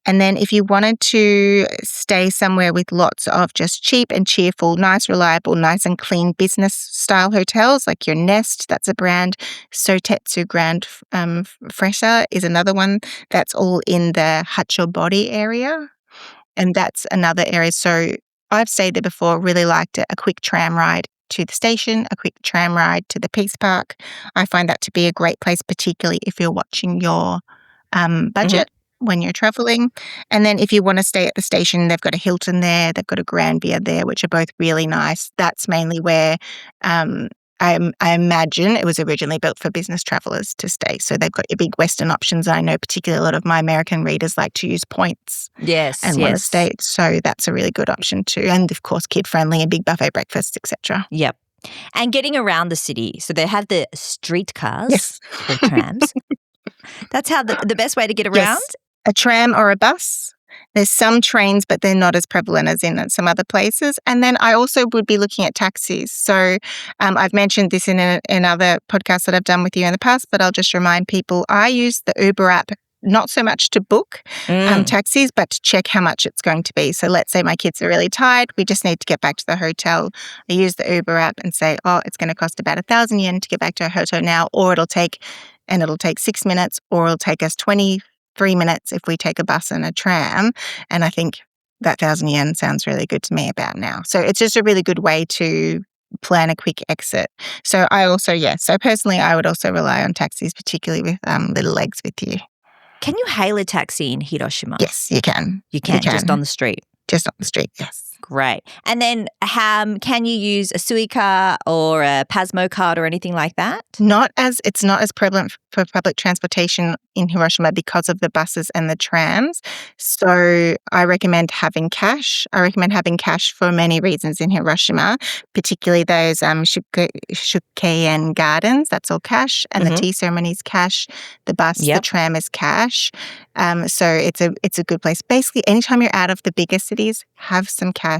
And then if you wanted to stay somewhere with lots of just cheap and cheerful, nice, reliable, nice and clean business-style hotels, like your Nest, that's a brand. Sotetsu Grand Fresher is another one. That's all in the Hachobori area. And that's another area. So I've stayed there before, really liked it. A quick tram ride to the station, a quick tram ride to the Peace Park. I find that to be a great place, particularly if you're watching your budget when you're traveling. And then if you want to stay at the station, they've got a Hilton there, they've got a Granvia there, which are both really nice. That's mainly where I imagine it was originally built for business travelers to stay. So they've got your big Western options. I know particularly a lot of my American readers like to use points and want to stay. So that's a really good option too. And of course, kid-friendly and big buffet breakfasts, etc. Yep. And getting around the city. So they have the streetcars or trams. That's how the best way to get around? Yes. A tram or a bus. There's some trains, but they're not as prevalent as in some other places. And then I also would be looking at taxis. So I've mentioned this in other podcasts that I've done with you in the past, but I'll just remind people, I use the Uber app not so much to book taxis, but to check how much it's going to be. So let's say my kids are really tired. We just need to get back to the hotel. I use the Uber app and say, it's going to cost about 1,000 yen to get back to a hotel now, or it'll take 6 minutes, or it'll take us 23 minutes if we take a bus and a tram. And I think that 1,000 yen sounds really good to me about now. So it's just a really good way to plan a quick exit. So so personally, I would also rely on taxis, particularly with little legs with you. Can you hail a taxi in Hiroshima? Yes, you can. You can, just on the street? Just on the street, yes. Great. And then can you use a Suica or a Pasmo card or anything like that? It's not as prevalent for public transportation in Hiroshima because of the buses and the trams. So I recommend having cash. I recommend having cash for many reasons in Hiroshima, particularly those Shukeien gardens. That's all cash, and the tea ceremony is cash. The bus, the tram is cash. So it's a good place. Basically, anytime you're out of the bigger cities, have some cash.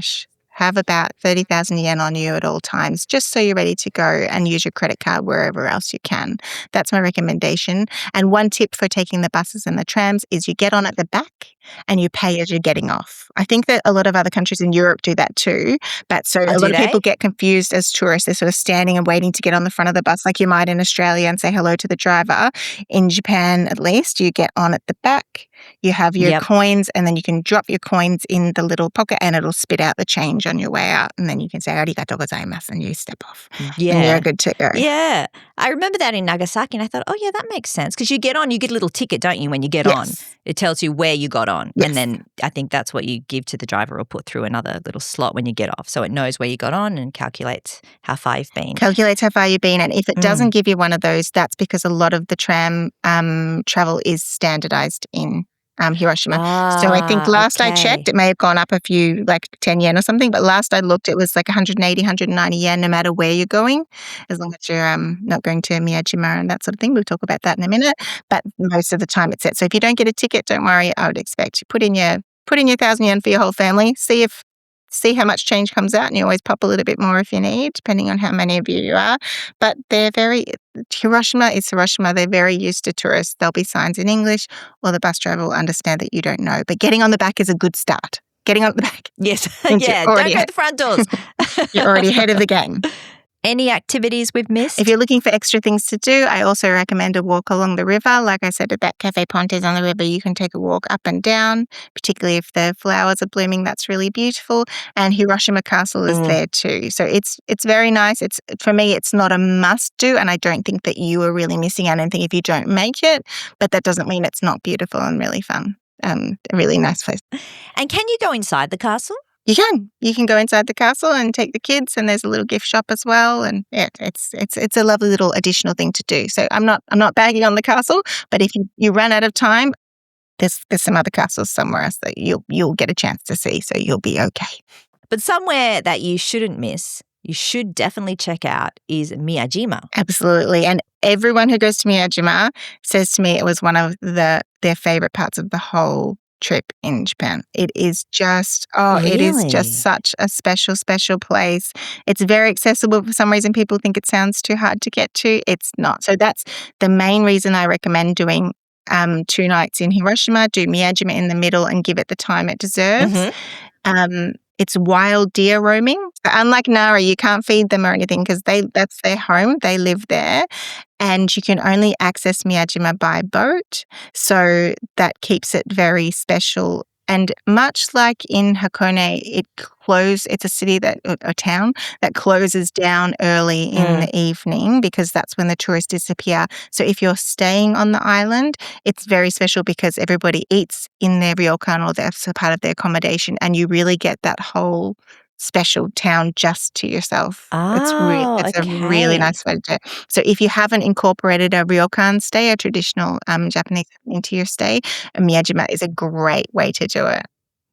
Have about 30,000 yen on you at all times, just so you're ready to go and use your credit card wherever else you can. That's my recommendation. And one tip for taking the buses and the trams is you get on at the back and you pay as you're getting off. I think that a lot of other countries in Europe do that too. But so a lot of people get confused as tourists. They're sort of standing and waiting to get on the front of the bus like you might in Australia and say hello to the driver. In Japan, at least, you get on at the back. You have your coins, and then you can drop your coins in the little pocket and it'll spit out the change on your way out. And then you can say, arigatou gozaimasu, and you step off. Yeah. And you're good to go. Yeah. I remember that in Nagasaki, and I thought, oh, yeah, that makes sense. Because you get on, you get a little ticket, don't you, when you get on? It tells you where you got on. Yes. And then I think that's what you give to the driver or put through another little slot when you get off. So it knows where you got on and calculates how far you've been. Calculates how far you've been. And if it doesn't give you one of those, that's because a lot of the tram travel is standardized in Hiroshima. So I think last I checked, it may have gone up a few, like 10 yen or something, but last I looked, it was like 180, 190 yen no matter where you're going, as long as you're not going to Miyajima and that sort of thing. We'll talk about that in a minute, but most of the time it's set. So if you don't get a ticket, don't worry. I would expect you put in your 1,000 yen for your whole family, see how much change comes out, and you always pop a little bit more if you need, depending on how many of you are. But Hiroshima is Hiroshima. They're very used to tourists. There'll be signs in English, or the bus driver will understand that you don't know. But getting on the back is a good start. Getting on the back. Yes. Yeah. Don't go to the front doors. You're already ahead of the game. Any activities we've missed? If you're looking for extra things to do, I also recommend a walk along the river. Like I said, at that Cafe Ponte's on the river, you can take a walk up and down, particularly if the flowers are blooming. That's really beautiful. And Hiroshima Castle is there too. So it's very nice. For me, it's not a must do, and I don't think that you are really missing out on anything if you don't make it, but that doesn't mean it's not beautiful and really fun. A really nice place. And can you go inside the castle? You can. You can go inside the castle and take the kids, and there's a little gift shop as well. And yeah, it's a lovely little additional thing to do. So I'm not bagging on the castle, but if you run out of time, there's some other castles somewhere else that you'll get a chance to see. So you'll be okay. But somewhere that you shouldn't miss, you should definitely check out, is Miyajima. Absolutely. And everyone who goes to Miyajima says to me it was one of their favorite parts of the whole trip in Japan. It is just, it is just such a special, special place. It's very accessible. For some reason, people think it sounds too hard to get to. It's not. So that's the main reason I recommend doing 2 nights in Hiroshima, do Miyajima in the middle and give it the time it deserves. It's wild deer roaming. Unlike Nara, you can't feed them or anything because that's their home. They live there. And you can only access Miyajima by boat. So that keeps it very special. And much like in Hakone, it's a city a town that closes down early in the evening because that's when the tourists disappear. So if you're staying on the island, it's very special because everybody eats in their ryokan, or that's a part of their accommodation, and you really get that whole special town just to yourself. It's a really nice way to do it. So if you haven't incorporated a ryokan stay, a traditional Japanese into your stay, Miyajima is a great way to do it.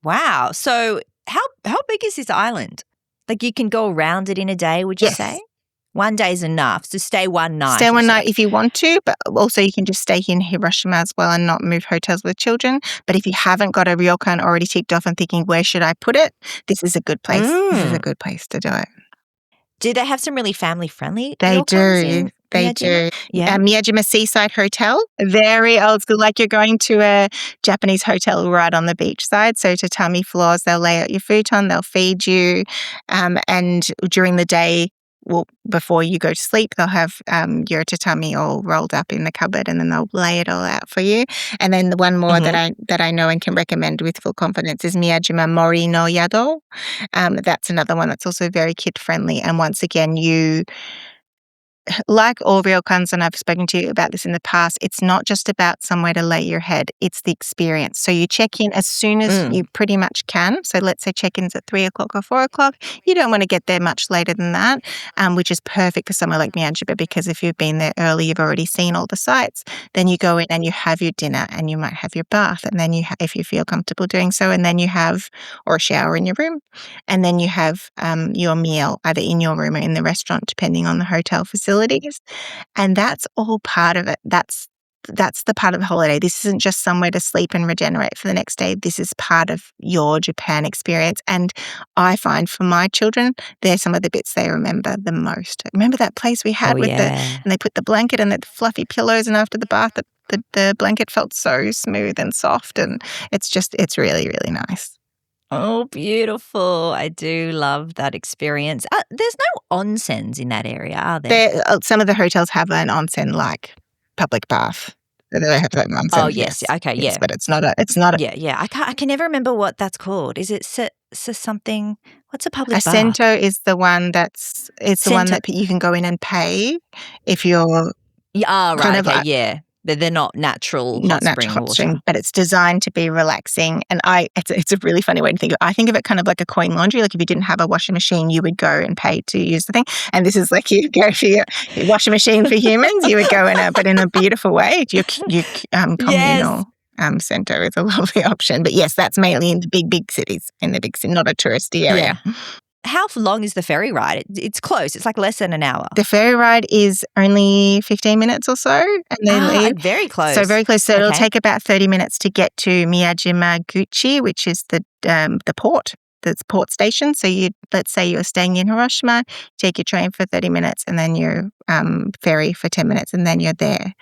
Wow. So how big is this island? Like you can go around it in a day, would you say? One day is enough. So stay one night. Stay one night if you want to, but also you can just stay here in Hiroshima as well and not move hotels with children. But if you haven't got a ryokan already ticked off and thinking, where should I put it? This is a good place. This is a good place to do it. Do they have some really family-friendly They ryokans? They do. Yeah. Miyajima Seaside Hotel, very old school, like you're going to a Japanese hotel right on the beach side. So tatami floors, they'll lay out your futon, they'll feed you. And during the day, before you go to sleep, they'll have your tatami all rolled up in the cupboard, and then they'll lay it all out for you. And then the one more that I know and can recommend with full confidence is Miyajima Mori no Yado. That's another one that's also very kid friendly. And once again, like all ryokans, and I've spoken to you about this in the past, it's not just about somewhere to lay your head, it's the experience. So you check in as soon as you pretty much can. So let's say check-in's at 3:00 or 4:00. You don't want to get there much later than that, which is perfect for somewhere like Miyajima, because if you've been there early, you've already seen all the sites. Then you go in and you have your dinner, and you might have your bath, and then if you feel comfortable doing so, and then you have, or a shower in your room, and then you have your meal either in your room or in the restaurant, depending on the hotel facilities. And that's all part of it. That's the part of the holiday. This isn't just somewhere to sleep and regenerate for the next day. This is part of your Japan experience. And I find for my children, they're some of the bits they remember the most. Remember that place we had and they put the blanket and the fluffy pillows, and after the bath, the blanket felt so smooth and soft, and it's really, really nice. Oh, beautiful. I do love that experience. There's no onsens in that area, are there? Some of the hotels have an onsen-like public bath. They have that onsen. Oh, yes. Okay, yes, yeah. but it's not a Yeah. I can never remember what that's called. Is it something? What's a public bath? Sento is the one the one that you can go in and pay if you're right. Okay, yeah. They're not natural hot spring, but it's designed to be relaxing. And it's a really funny way to think of it. I think of it kind of like a coin laundry. Like if you didn't have a washing machine, you would go and pay to use the thing. And this is like you go for your washing machine for humans. You would go but in a beautiful way. Your communal center is a lovely option. But yes, that's mainly in the big cities, not a touristy area. Yeah. How long is the ferry ride? It's close. It's like less than an hour. The ferry ride is only 15 minutes or so, and they leave. Very close. So very close. So it'll take about 30 minutes to get to Miyajima Guchi, which is the port. The port station. So let's say you're staying in Hiroshima, take your train for 30 minutes, and then your ferry for 10 minutes, and then you're there.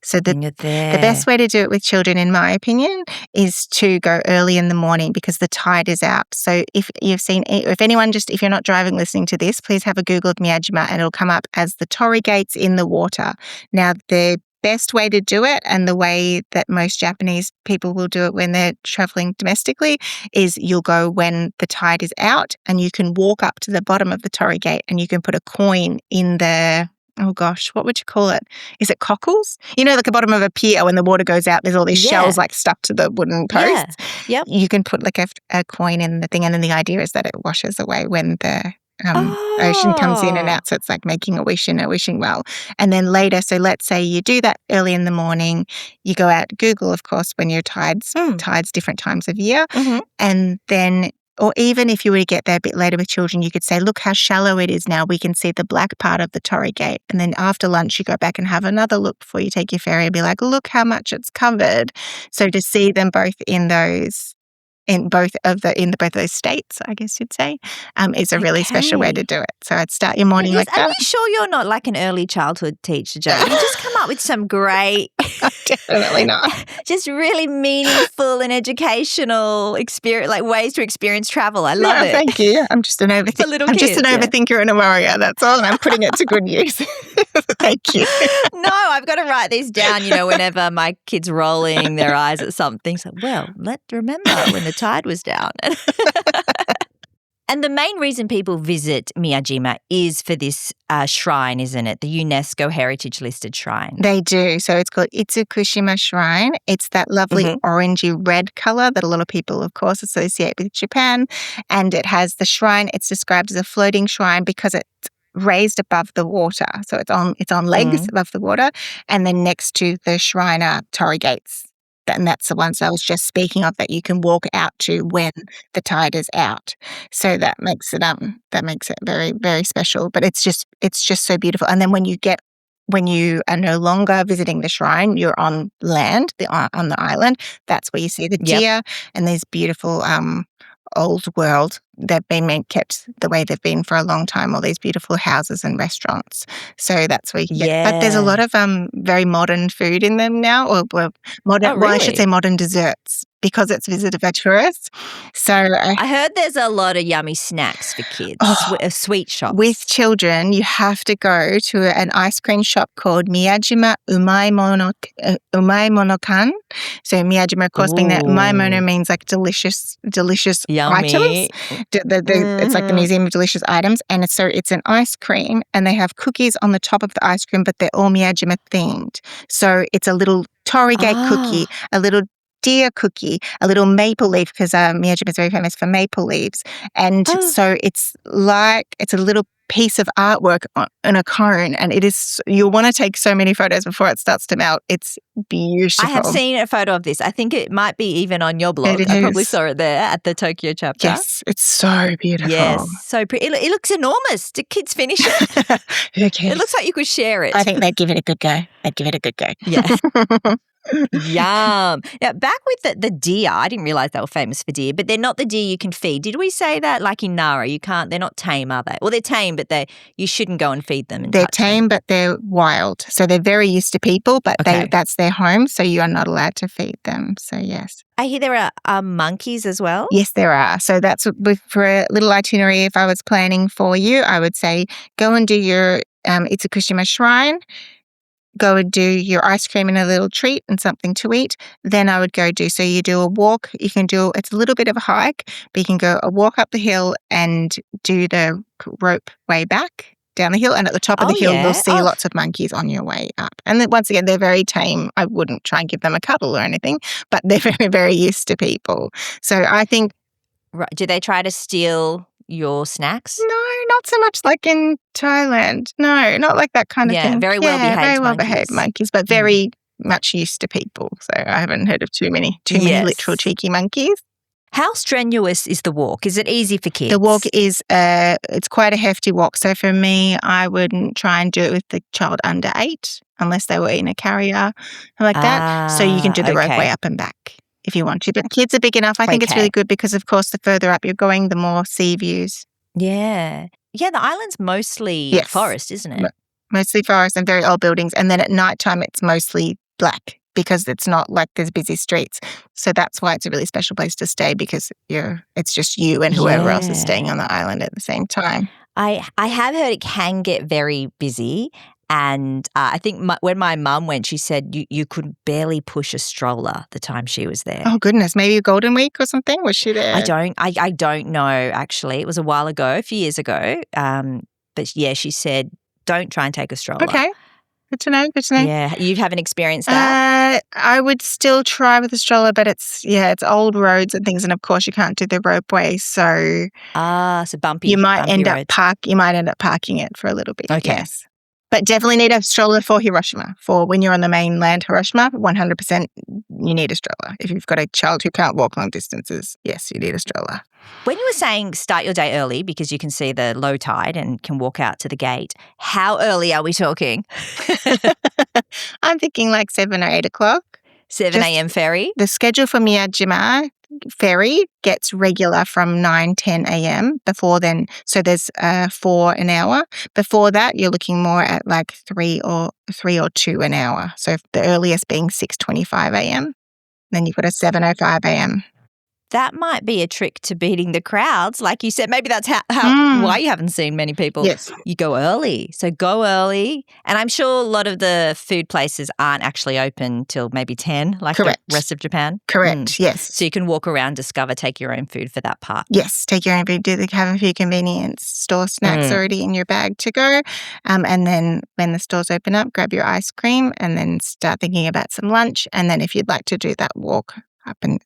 So the best way to do it with children, in my opinion, is to go early in the morning because the tide is out. So if you're not driving listening to this, please have a Google of Miyajima, and it'll come up as the torii gates in the water. Now, the best way to do it, and the way that most Japanese people will do it when they're traveling domestically, is you'll go when the tide is out, and you can walk up to the bottom of the torii gate, and you can put a coin in the, oh gosh, what would you call it? Is it cockles? Like the bottom of a pier when the water goes out, there's all these shells like stuck to the wooden posts. Yeah. Yep. You can put like a coin in the thing, and then the idea is that it washes away when the ocean comes in and out, so it's like making a wish and a wishing well. And then later, so let's say you do that early in the morning, you go out, Google, of course, when your tides different times of year, and then, or even if you were to get there a bit later with children, you could say, look how shallow it is now, we can see the black part of the torii gate. And then after lunch, you go back and have another look before you take your ferry and be like, look how much it's covered. So to see them both in both of those states, I guess you'd say, is a really special way to do it. So I'd start your morning like that. Are you sure you're not like an early childhood teacher, Jo? You just come up with some great, definitely not, just really meaningful and educational experience, like ways to experience travel. I love it. Thank you. I'm just an overthinker. Just an overthinker and a warrior. That's all, and I'm putting it to good use. Thank you. No, I've got to write these down. Whenever my kid's rolling their eyes at something, so let's remember when the tide was down. And the main reason people visit Miyajima is for this shrine, isn't it? The UNESCO Heritage Listed Shrine. They do. So it's called Itsukushima Shrine. It's that lovely orangey red colour that a lot of people, of course, associate with Japan. And it has the shrine. It's described as a floating shrine because it's raised above the water. So it's on legs above the water. And then next to the shrine are torii gates. And that's the ones I was just speaking of that you can walk out to when the tide is out. So that makes it very, very special. But it's just so beautiful. And then when you are no longer visiting the shrine, you're on land, on the island. That's where you see the deer and these beautiful old world. They've been kept the way they've been for a long time, all these beautiful houses and restaurants. So that's where you can get. But there's a lot of very modern food in them now, or modern, really? Well, I should say modern desserts, because it's visited by tourists. So I heard there's a lot of yummy snacks for kids, sweet shops. With children, you have to go to an ice cream shop called Miyajima Umaimonokan. So Miyajima, of course, being that Umaimono means like delicious yummy items. it's like the Museum of Delicious Items, and it's an ice cream, and they have cookies on the top of the ice cream, but they're all Miyajima themed. So it's a little torii cookie, a little deer cookie, a little maple leaf, because Miyajima is very famous for maple leaves, and so it's a little piece of artwork in a cone, and you'll want to take so many photos before it starts to melt. It's beautiful. I have seen a photo of this. I think it might be even on your blog. I probably saw it there at the Tokyo chapter. Yes, it's so beautiful. Yes, so pretty. It looks enormous. Do kids finish it? Who cares? It looks like you could share it. I think they'd give it a good go. Yeah. Yum. Now, back with the deer, I didn't realize they were famous for deer, but they're not the deer you can feed. Did we say that? Like in Nara, they're not tame, are they? Well, they're tame, but you shouldn't go and feed them. They're tame, but they're wild. So they're very used to people, but that's their home, so you are not allowed to feed them. So, yes. I hear there are monkeys as well. Yes, there are. So that's for a little itinerary. If I was planning for you, I would say go and do your Itsukushima Shrine. Go and do your ice cream and a little treat and something to eat. Then I would so you do a walk. It's a little bit of a hike, but you can go a walk up the hill and do the rope way back down the hill. And at the top of the hill, you'll see lots of monkeys on your way up. And then once again, they're very tame. I wouldn't try and give them a cuddle or anything, but they're very, very used to people. So I think... Right. Do they try to steal your snacks? No, not so much like in Thailand. No, not like that kind of thing. Yeah, very well-behaved monkeys, but very much used to people. So I haven't heard of too many literal cheeky monkeys. How strenuous is the walk? Is it easy for kids? The walk is it's quite a hefty walk. So for me, I wouldn't try and do it with the child under 8 unless they were in a carrier like that. So you can do the ropeway up and back if you want to. But kids are big enough. I think it's really good because, of course, the further up you're going, the more sea views. Yeah. Yeah, the island's mostly forest, isn't it? Mostly forest and very old buildings. And then at night time, it's mostly black because it's not like there's busy streets. So that's why it's a really special place to stay, because it's just you and whoever else is staying on the island at the same time. I have heard it can get very busy. And I think when my mum went, she said you could barely push a stroller the time she was there. Oh, goodness. Maybe a Golden Week or something? Was she there? I don't know, actually. It was a while ago, a few years ago. But, yeah, she said don't try and take a stroller. Okay. Good to know. Yeah. You haven't experienced that? I would still try with a stroller, but it's old roads and things. And, of course, you can't do the ropeway. So so bumpy. You might end roads. up parking it for a little bit. Okay. Yes. But definitely need a stroller for Hiroshima. For when you're on the mainland Hiroshima, 100% you need a stroller. If you've got a child who can't walk long distances, yes, you need a stroller. When you were saying start your day early because you can see the low tide and can walk out to the gate, how early are we talking? I'm thinking like 7 or 8 o'clock. 7 a.m. ferry? The schedule for Miyajima ferry gets regular from 9-10 a.m. Before then. So there's 4 an hour. Before that, you're looking more at like 3 or 2 an hour. So the earliest being 6:25 a.m. Then you've got a 7:05 a.m. That might be a trick to beating the crowds. Like you said, maybe that's why you haven't seen many people. Yes. You go early. So go early. And I'm sure a lot of the food places aren't actually open till maybe 10, like Correct. the rest of Japan. Correct, yes. So you can walk around, discover, take your own food for that part. Yes, take your own food. Have a few convenience store snacks already in your bag to go. And then when the stores open up, grab your ice cream and then start thinking about some lunch. And then if you'd like to do that walk,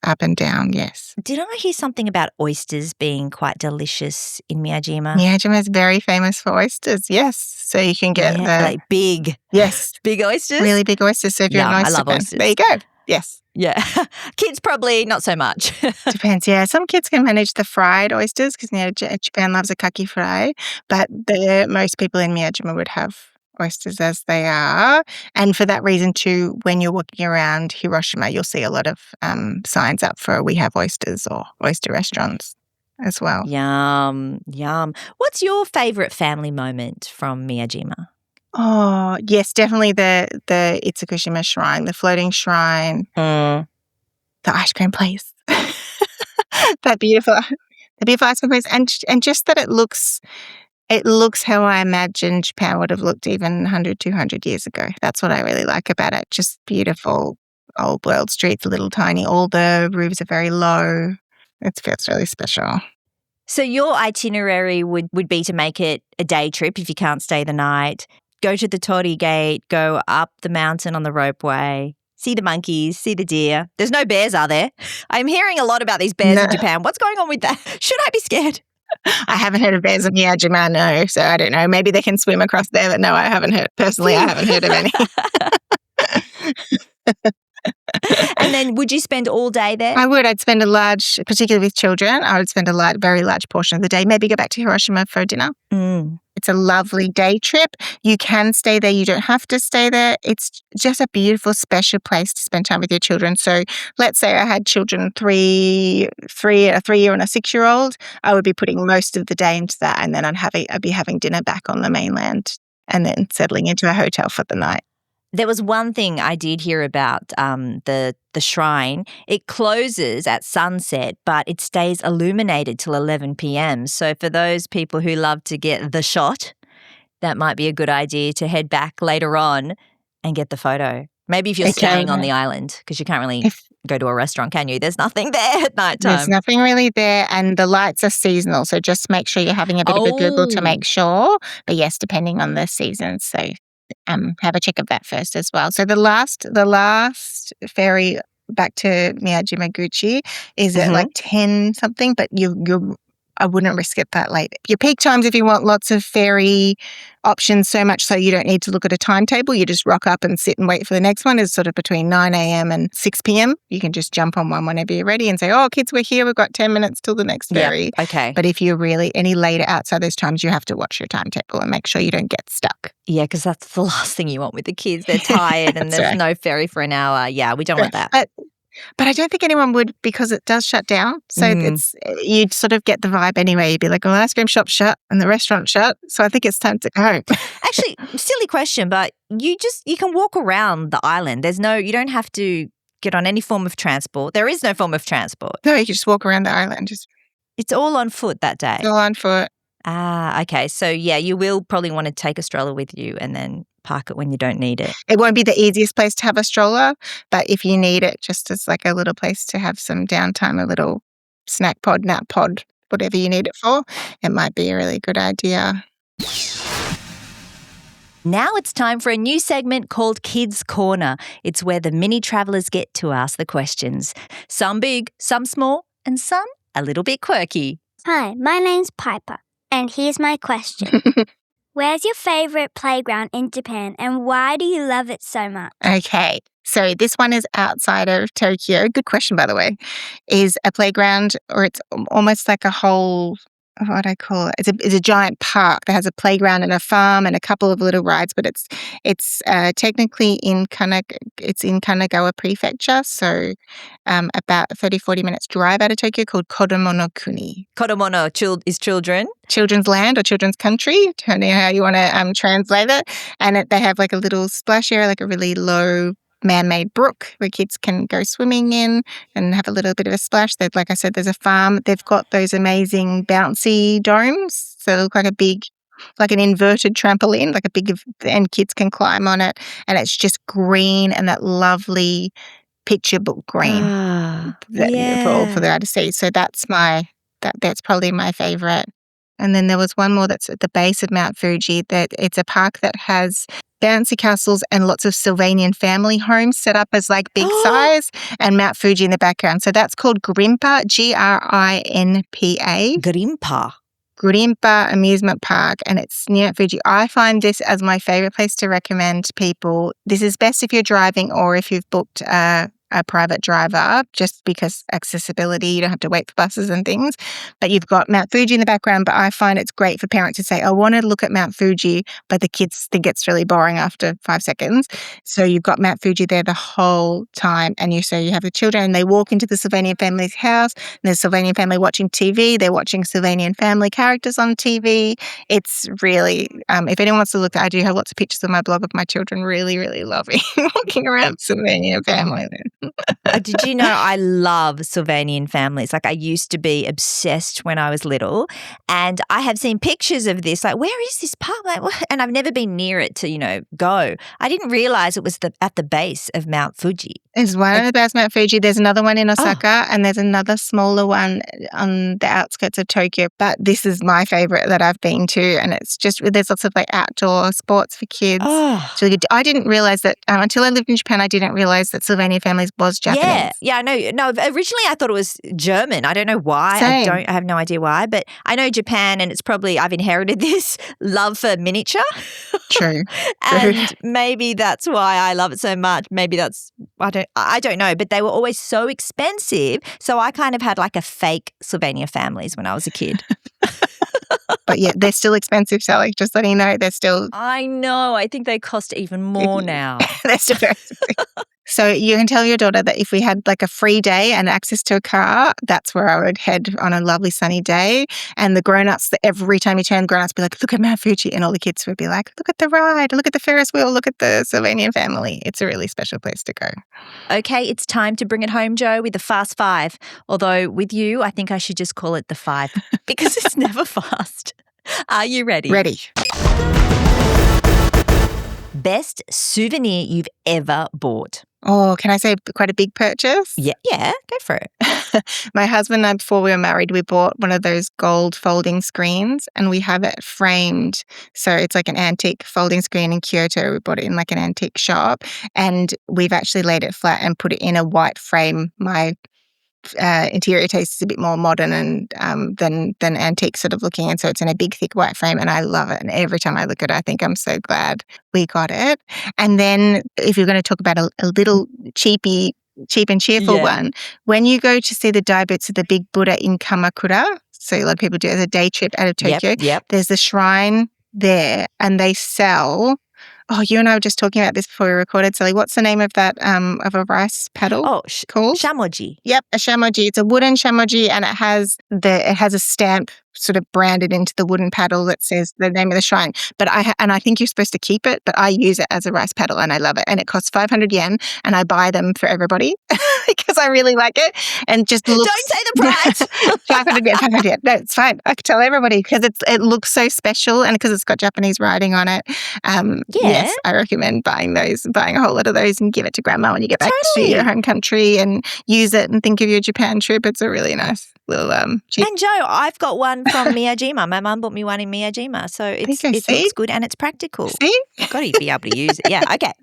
up and down, yes. Did I hear something about oysters being quite delicious in Miyajima? Miyajima is very famous for oysters, yes. So you can get like big. Yes. Big oysters? Really big oysters. So if you're an oyster I love fan, oysters. there you go. Yes. Yeah. Kids probably not so much. Depends, yeah. Some kids can manage the fried oysters because Japan loves a kaki fry, but most people in Miyajima would have oysters as they are. And for that reason too, when you're walking around Hiroshima, you'll see a lot of signs up for we have oysters or oyster restaurants as well. Yum, yum. What's your favourite family moment from Miyajima? Oh, yes, definitely the Itsukushima shrine, the floating shrine, the ice cream place, the beautiful ice cream place, and just that it looks how I imagined Japan would have looked even 100, 200 years ago. That's what I really like about it. Just beautiful old world streets, little tiny. All the roofs are very low. It feels really special. So your itinerary would be to make it a day trip if you can't stay the night, go to the torii gate, go up the mountain on the ropeway, see the monkeys, see the deer. There's no bears, are there? I'm hearing a lot about these bears No. in Japan. What's going on with that? Should I be scared? I haven't heard of bears in Miyajima, no. So I don't know. Maybe they can swim across there, but no, I haven't heard. Personally, I haven't heard of any. And then would you spend all day there? I would. I'd spend particularly with children, I would spend a very large portion of the day. Maybe go back to Hiroshima for dinner. Mm. It's a lovely day trip. You can stay there. You don't have to stay there. It's just a beautiful, special place to spend time with your children. So let's say I had children, a 3-year and a 6-year-old. I would be putting most of the day into that, and then I'd be having dinner back on the mainland and then settling into a hotel for the night. There was one thing I did hear about the shrine. It closes at sunset, but it stays illuminated till 11 p.m. So for those people who love to get the shot, that might be a good idea to head back later on and get the photo. Maybe if you're staying on the island, because you can't really go to a restaurant, can you? There's nothing there at night time. There's nothing really there, and the lights are seasonal. So just make sure you're having a bit of a Google to make sure. But yes, depending on the season. So have a check of that first as well. So the last ferry back to Miyajima-guchi is at like 10 something, but I wouldn't risk it that late. Your peak times, if you want lots of ferry options, so much so you don't need to look at a timetable, you just rock up and sit and wait for the next one, is sort of between 9 a.m. and 6 p.m. You can just jump on one whenever you're ready and say, oh, kids, we're here. We've got 10 minutes till the next ferry. Yep. Okay. But if you're really any later outside those times, you have to watch your timetable and make sure you don't get stuck. Yeah, because that's the last thing you want with the kids. They're tired and there's no ferry for an hour. Yeah, we don't want that. But I don't think anyone would, because it does shut down. So you'd sort of get the vibe anyway. You'd be like, well, the ice cream shop's shut and the restaurant's shut. So I think it's time to go. Actually, silly question, but you can walk around the island. You don't have to get on any form of transport. There is no form of transport. No, you can just walk around the island. It's all on foot that day. It's all on foot. Ah, okay. So yeah, you will probably want to take a stroller with you and then park it when you don't need it. It won't be the easiest place to have a stroller, but if you need it just as like a little place to have some downtime, a little snack pod, nap pod, whatever you need it for, it might be a really good idea. Now it's time for a new segment called Kids Corner. It's where the mini travellers get to ask the questions. Some big, some small, and some a little bit quirky. Hi, my name's Piper, and here's my question. Where's your favourite playground in Japan, and why do you love it so much? Okay, so this one is outside of Tokyo. Good question, by the way. Is a playground, or it's almost like a whole, what I call it. It's a giant park that has a playground and a farm and a couple of little rides, but it's technically in Kanagawa Prefecture, so about 30-40 minutes drive out of Tokyo, called Kodomo no Kuni. Kodomo no is children. Children's land or children's country, depending on how you want to translate it. And they have like a little splash area, like a really low man-made brook where kids can go swimming in and have a little bit of a splash. Like I said, there's a farm. They've got those amazing bouncy domes. So they look like an inverted trampoline, and kids can climb on it. And it's just green and that lovely picture book green for the eye to see. So that's probably my favorite. And then there was one more that's at the base of Mount Fuji. That it's a park that has bouncy castles and lots of Sylvanian family homes set up as like big size, and Mount Fuji in the background. So that's called Grimpa, Grimpa. Grimpa Amusement Park, and it's near Mount Fuji. I find this as my favorite place to recommend people. This is best if you're driving or if you've booked a private driver, just because accessibility, you don't have to wait for buses and things. But you've got Mount Fuji in the background, but I find it's great for parents to say, I want to look at Mount Fuji, but the kids think it's really boring after 5 seconds. So you've got Mount Fuji there the whole time, and you have the children and they walk into the Sylvanian family's house, and there's a Sylvanian family watching TV, they're watching Sylvanian family characters on TV. It's really, if anyone wants to look, I do have lots of pictures on my blog of my children really, really loving walking around Sylvanian family then. Did you know I love Sylvanian families? Like I used to be obsessed when I was little, and I have seen pictures of this. Like, where is this park? Like, what? And I've never been near it to, go. I didn't realize it was at the base of Mount Fuji. There's one in the best Mount Fuji. There's another one in Osaka, and there's another smaller one on the outskirts of Tokyo. But this is my favorite that I've been to, and it's just there's lots of like outdoor sports for kids. It's really good. I didn't realize that until I lived in Japan. I didn't realize that Sylvania Families was Japanese. Yeah, I know. No, originally I thought it was German. I don't know why. Same. I have no idea why, but I know Japan, and it's probably I've inherited this love for miniature. True. And maybe that's why I love it so much. Maybe that's I don't know, but they were always so expensive. So I kind of had like a fake Sylvania Families when I was a kid. But yeah, they're still expensive, Sally. Just letting you know, they're still. I know. I think they cost even more now. They're still very expensive. So you can tell your daughter that if we had like a free day and access to a car, that's where I would head on a lovely sunny day. And the grown-ups, every time you turn, the grown-ups would be like, look at Mount Fuji. And all the kids would be like, look at the ride, look at the Ferris wheel, look at the Sylvania Family. It's a really special place to go. Okay, it's time to bring it home, Joe, with the fast five. Although with you, I think I should just call it the five because it's never fast. Are you ready? Ready. Best souvenir you've ever bought? Oh, can I say quite a big purchase? Yeah, go for it. My husband and I, before we were married, we bought one of those gold folding screens and we have it framed. So it's like an antique folding screen in Kyoto. We bought it in like an antique shop and we've actually laid it flat and put it in a white frame. My interior taste is a bit more modern and than antique sort of looking, and so it's in a big thick white frame and I love it, and every time I look at it I think I'm so glad we got it. And then if you're going to talk about a little cheap and cheerful one, when you go to see the Daibutsu of the big Buddha in Kamakura, so a lot of people do it as a day trip out of Tokyo, there's a shrine there and they sell. Oh, you and I were just talking about this before we recorded, Sally. What's the name of that, of a rice paddle? Oh, called? Shamoji. Yep, a shamoji. It's a wooden shamoji and it has a stamp sort of branded into the wooden paddle that says the name of the shrine. But I think you're supposed to keep it, but I use it as a rice paddle and I love it. And it costs 500 yen and I buy them for everybody because I really like it. And just looks... Don't say the price! 500 yen. No, it's fine. I can tell everybody because it looks so special and because it's got Japanese writing on it. Yes, I recommend buying a whole lot of those and give it to grandma when you get back to your home country and use it and think of your Japan trip. It's a really nice little cheap. And Joe, I've got one from Miyajima. My mum bought me one in Miyajima. So it looks good and it's practical. See? You've got to be able to use it. Yeah, okay.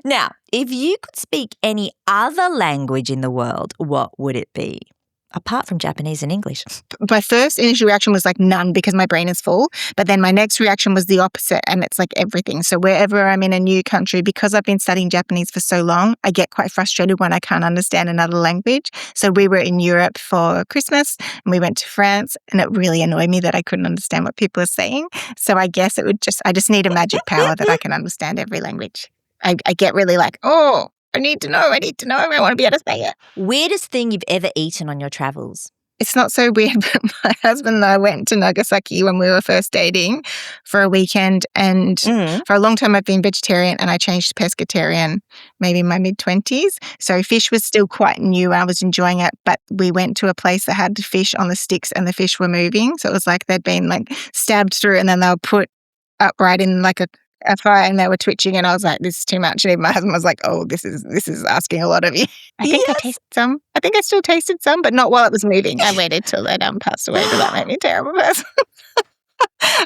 Now, if you could speak any other language in the world, what would it be? Apart from Japanese and English. My first initial reaction was like none because my brain is full. But then my next reaction was the opposite and it's like everything. So wherever I'm in a new country, because I've been studying Japanese for so long, I get quite frustrated when I can't understand another language. So we were in Europe for Christmas and we went to France and it really annoyed me that I couldn't understand what people are saying. So I guess I just need a magic power that I can understand every language. I get really like, oh, I need to know, I want to be able to say it. Weirdest thing you've ever eaten on your travels? It's not so weird, but my husband and I went to Nagasaki when we were first dating for a weekend. And for a long time, I've been vegetarian and I changed to pescatarian, maybe in my mid-20s. So fish was still quite new and I was enjoying it. But we went to a place that had fish on the sticks and the fish were moving. So it was like they'd been like stabbed through and then they were put upright in like a fire and they were twitching and I was like, this is too much. And even my husband was like, oh, this is asking a lot of you. I think I tasted some. I think I still tasted some, but not while it was moving. I waited till it passed away because that made me a terrible person.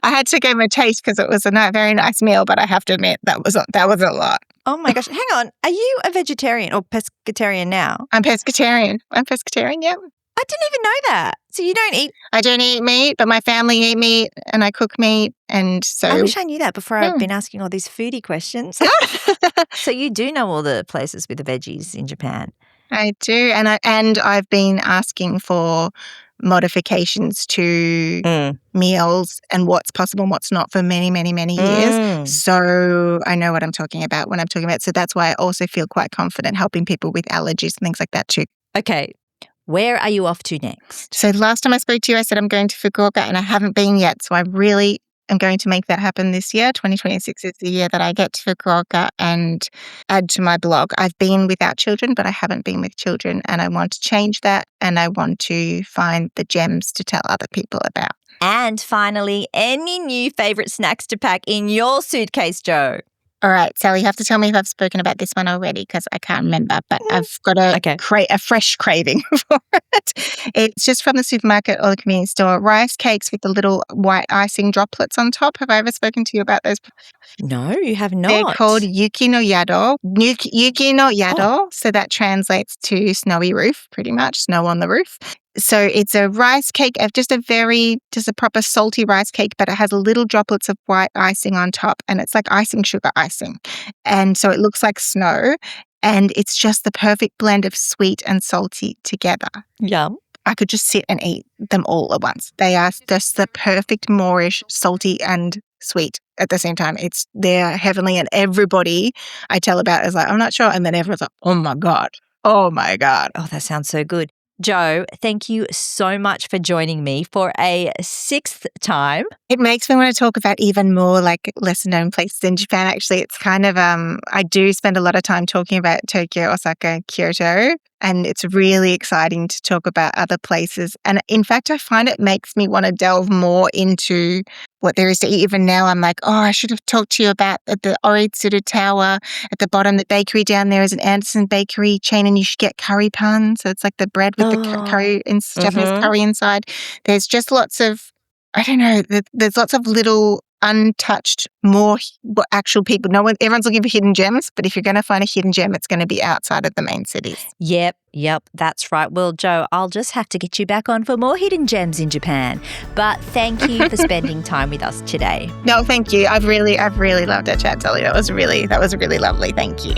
I had to give him a taste because it was a very nice meal, but I have to admit that was a lot. Oh my gosh. Hang on. Are you a vegetarian or pescatarian now? I'm pescatarian, yeah. I didn't even know that. So you don't eat... I don't eat meat, but my family eat meat and I cook meat. And so... I wish I knew that before I've been asking all these foodie questions. So you do know all the places with the veggies in Japan. I do. And I've been asking for modifications to meals and what's possible and what's not for many, many, many years. So I know what I'm talking about when I'm talking about. So that's why I also feel quite confident helping people with allergies and things like that too. Okay. Where are you off to next? So last time I spoke to you, I said I'm going to Fukuoka and I haven't been yet. So I really am going to make that happen this year. 2026 is the year that I get to Fukuoka and add to my blog. I've been without children, but I haven't been with children and I want to change that and I want to find the gems to tell other people about. And finally, any new favourite snacks to pack in your suitcase, Joe? All right, Sally, you have to tell me if I've spoken about this one already because I can't remember, but I've got a fresh craving for it. It's just from the supermarket or the convenience store. Rice cakes with the little white icing droplets on top. Have I ever spoken to you about those? No, you have not. They're called yuki no yado. Yuki no yado. So that translates to snowy roof, pretty much, snow on the roof. So it's a rice cake of just a proper salty rice cake, but it has little droplets of white icing on top, and it's like sugar icing. And so it looks like snow, and it's just the perfect blend of sweet and salty together. Yum. I could just sit and eat them all at once. They are just the perfect Moorish, salty and sweet at the same time. They're heavenly, and everybody I tell about is like, I'm not sure. And then everyone's like, oh my God. Oh my God. Oh, that sounds so good. Jo, thank you so much for joining me for a 6th time. It makes me want to talk about even more like lesser known places in Japan. Actually, it's kind of, I do spend a lot of time talking about Tokyo, Osaka, Kyoto, and it's really exciting to talk about other places. And in fact, I find it makes me want to delve more into what there is to eat. Even now, I'm like, oh, I should have talked to you about the Oritsuru Tower at the bottom. The bakery down there is an Anderson bakery chain, and you should get curry pan. So it's like the bread with the curry, Japanese curry inside. There's just lots of, I don't know, there's lots of little untouched, more actual people. Everyone's looking for hidden gems, but if you're going to find a hidden gem, it's going to be outside of the main cities. Yep, that's right. Well, Jo, I'll just have to get you back on for more hidden gems in Japan. But thank you for spending time with us today. No, thank you. I've really loved our chat, Sally. That was really lovely. Thank you.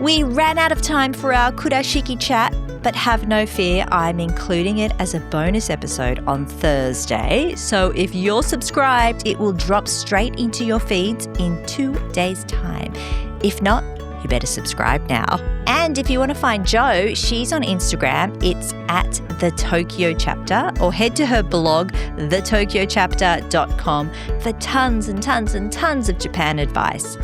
We ran out of time for our Kurashiki chat, but have no fear, I'm including it as a bonus episode on Thursday. So if you're subscribed, it will drop straight into your feeds in 2 days' time. If not, you better subscribe now. And if you want to find Jo, she's on Instagram. It's at The Tokyo Chapter, or head to her blog, thetokyochapter.com, for tons and tons and tons of Japan advice.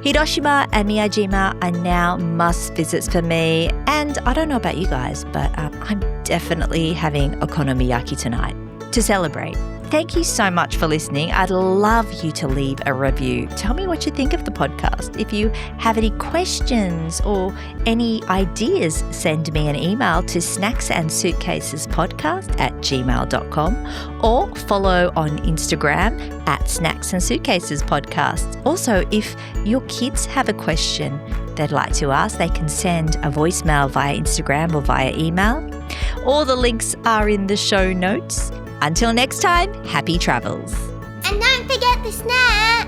Hiroshima and Miyajima are now must visits for me, and I don't know about you guys, but I'm definitely having okonomiyaki tonight to celebrate. Thank you so much for listening. I'd love you to leave a review. Tell me what you think of the podcast. If you have any questions or any ideas, send me an email to snacksandsuitcasespodcast@gmail.com or follow on Instagram @snacksandsuitcasespodcast. Also, if your kids have a question they'd like to ask, they can send a voicemail via Instagram or via email. All the links are in the show notes. Until next time, happy travels. And don't forget the snack.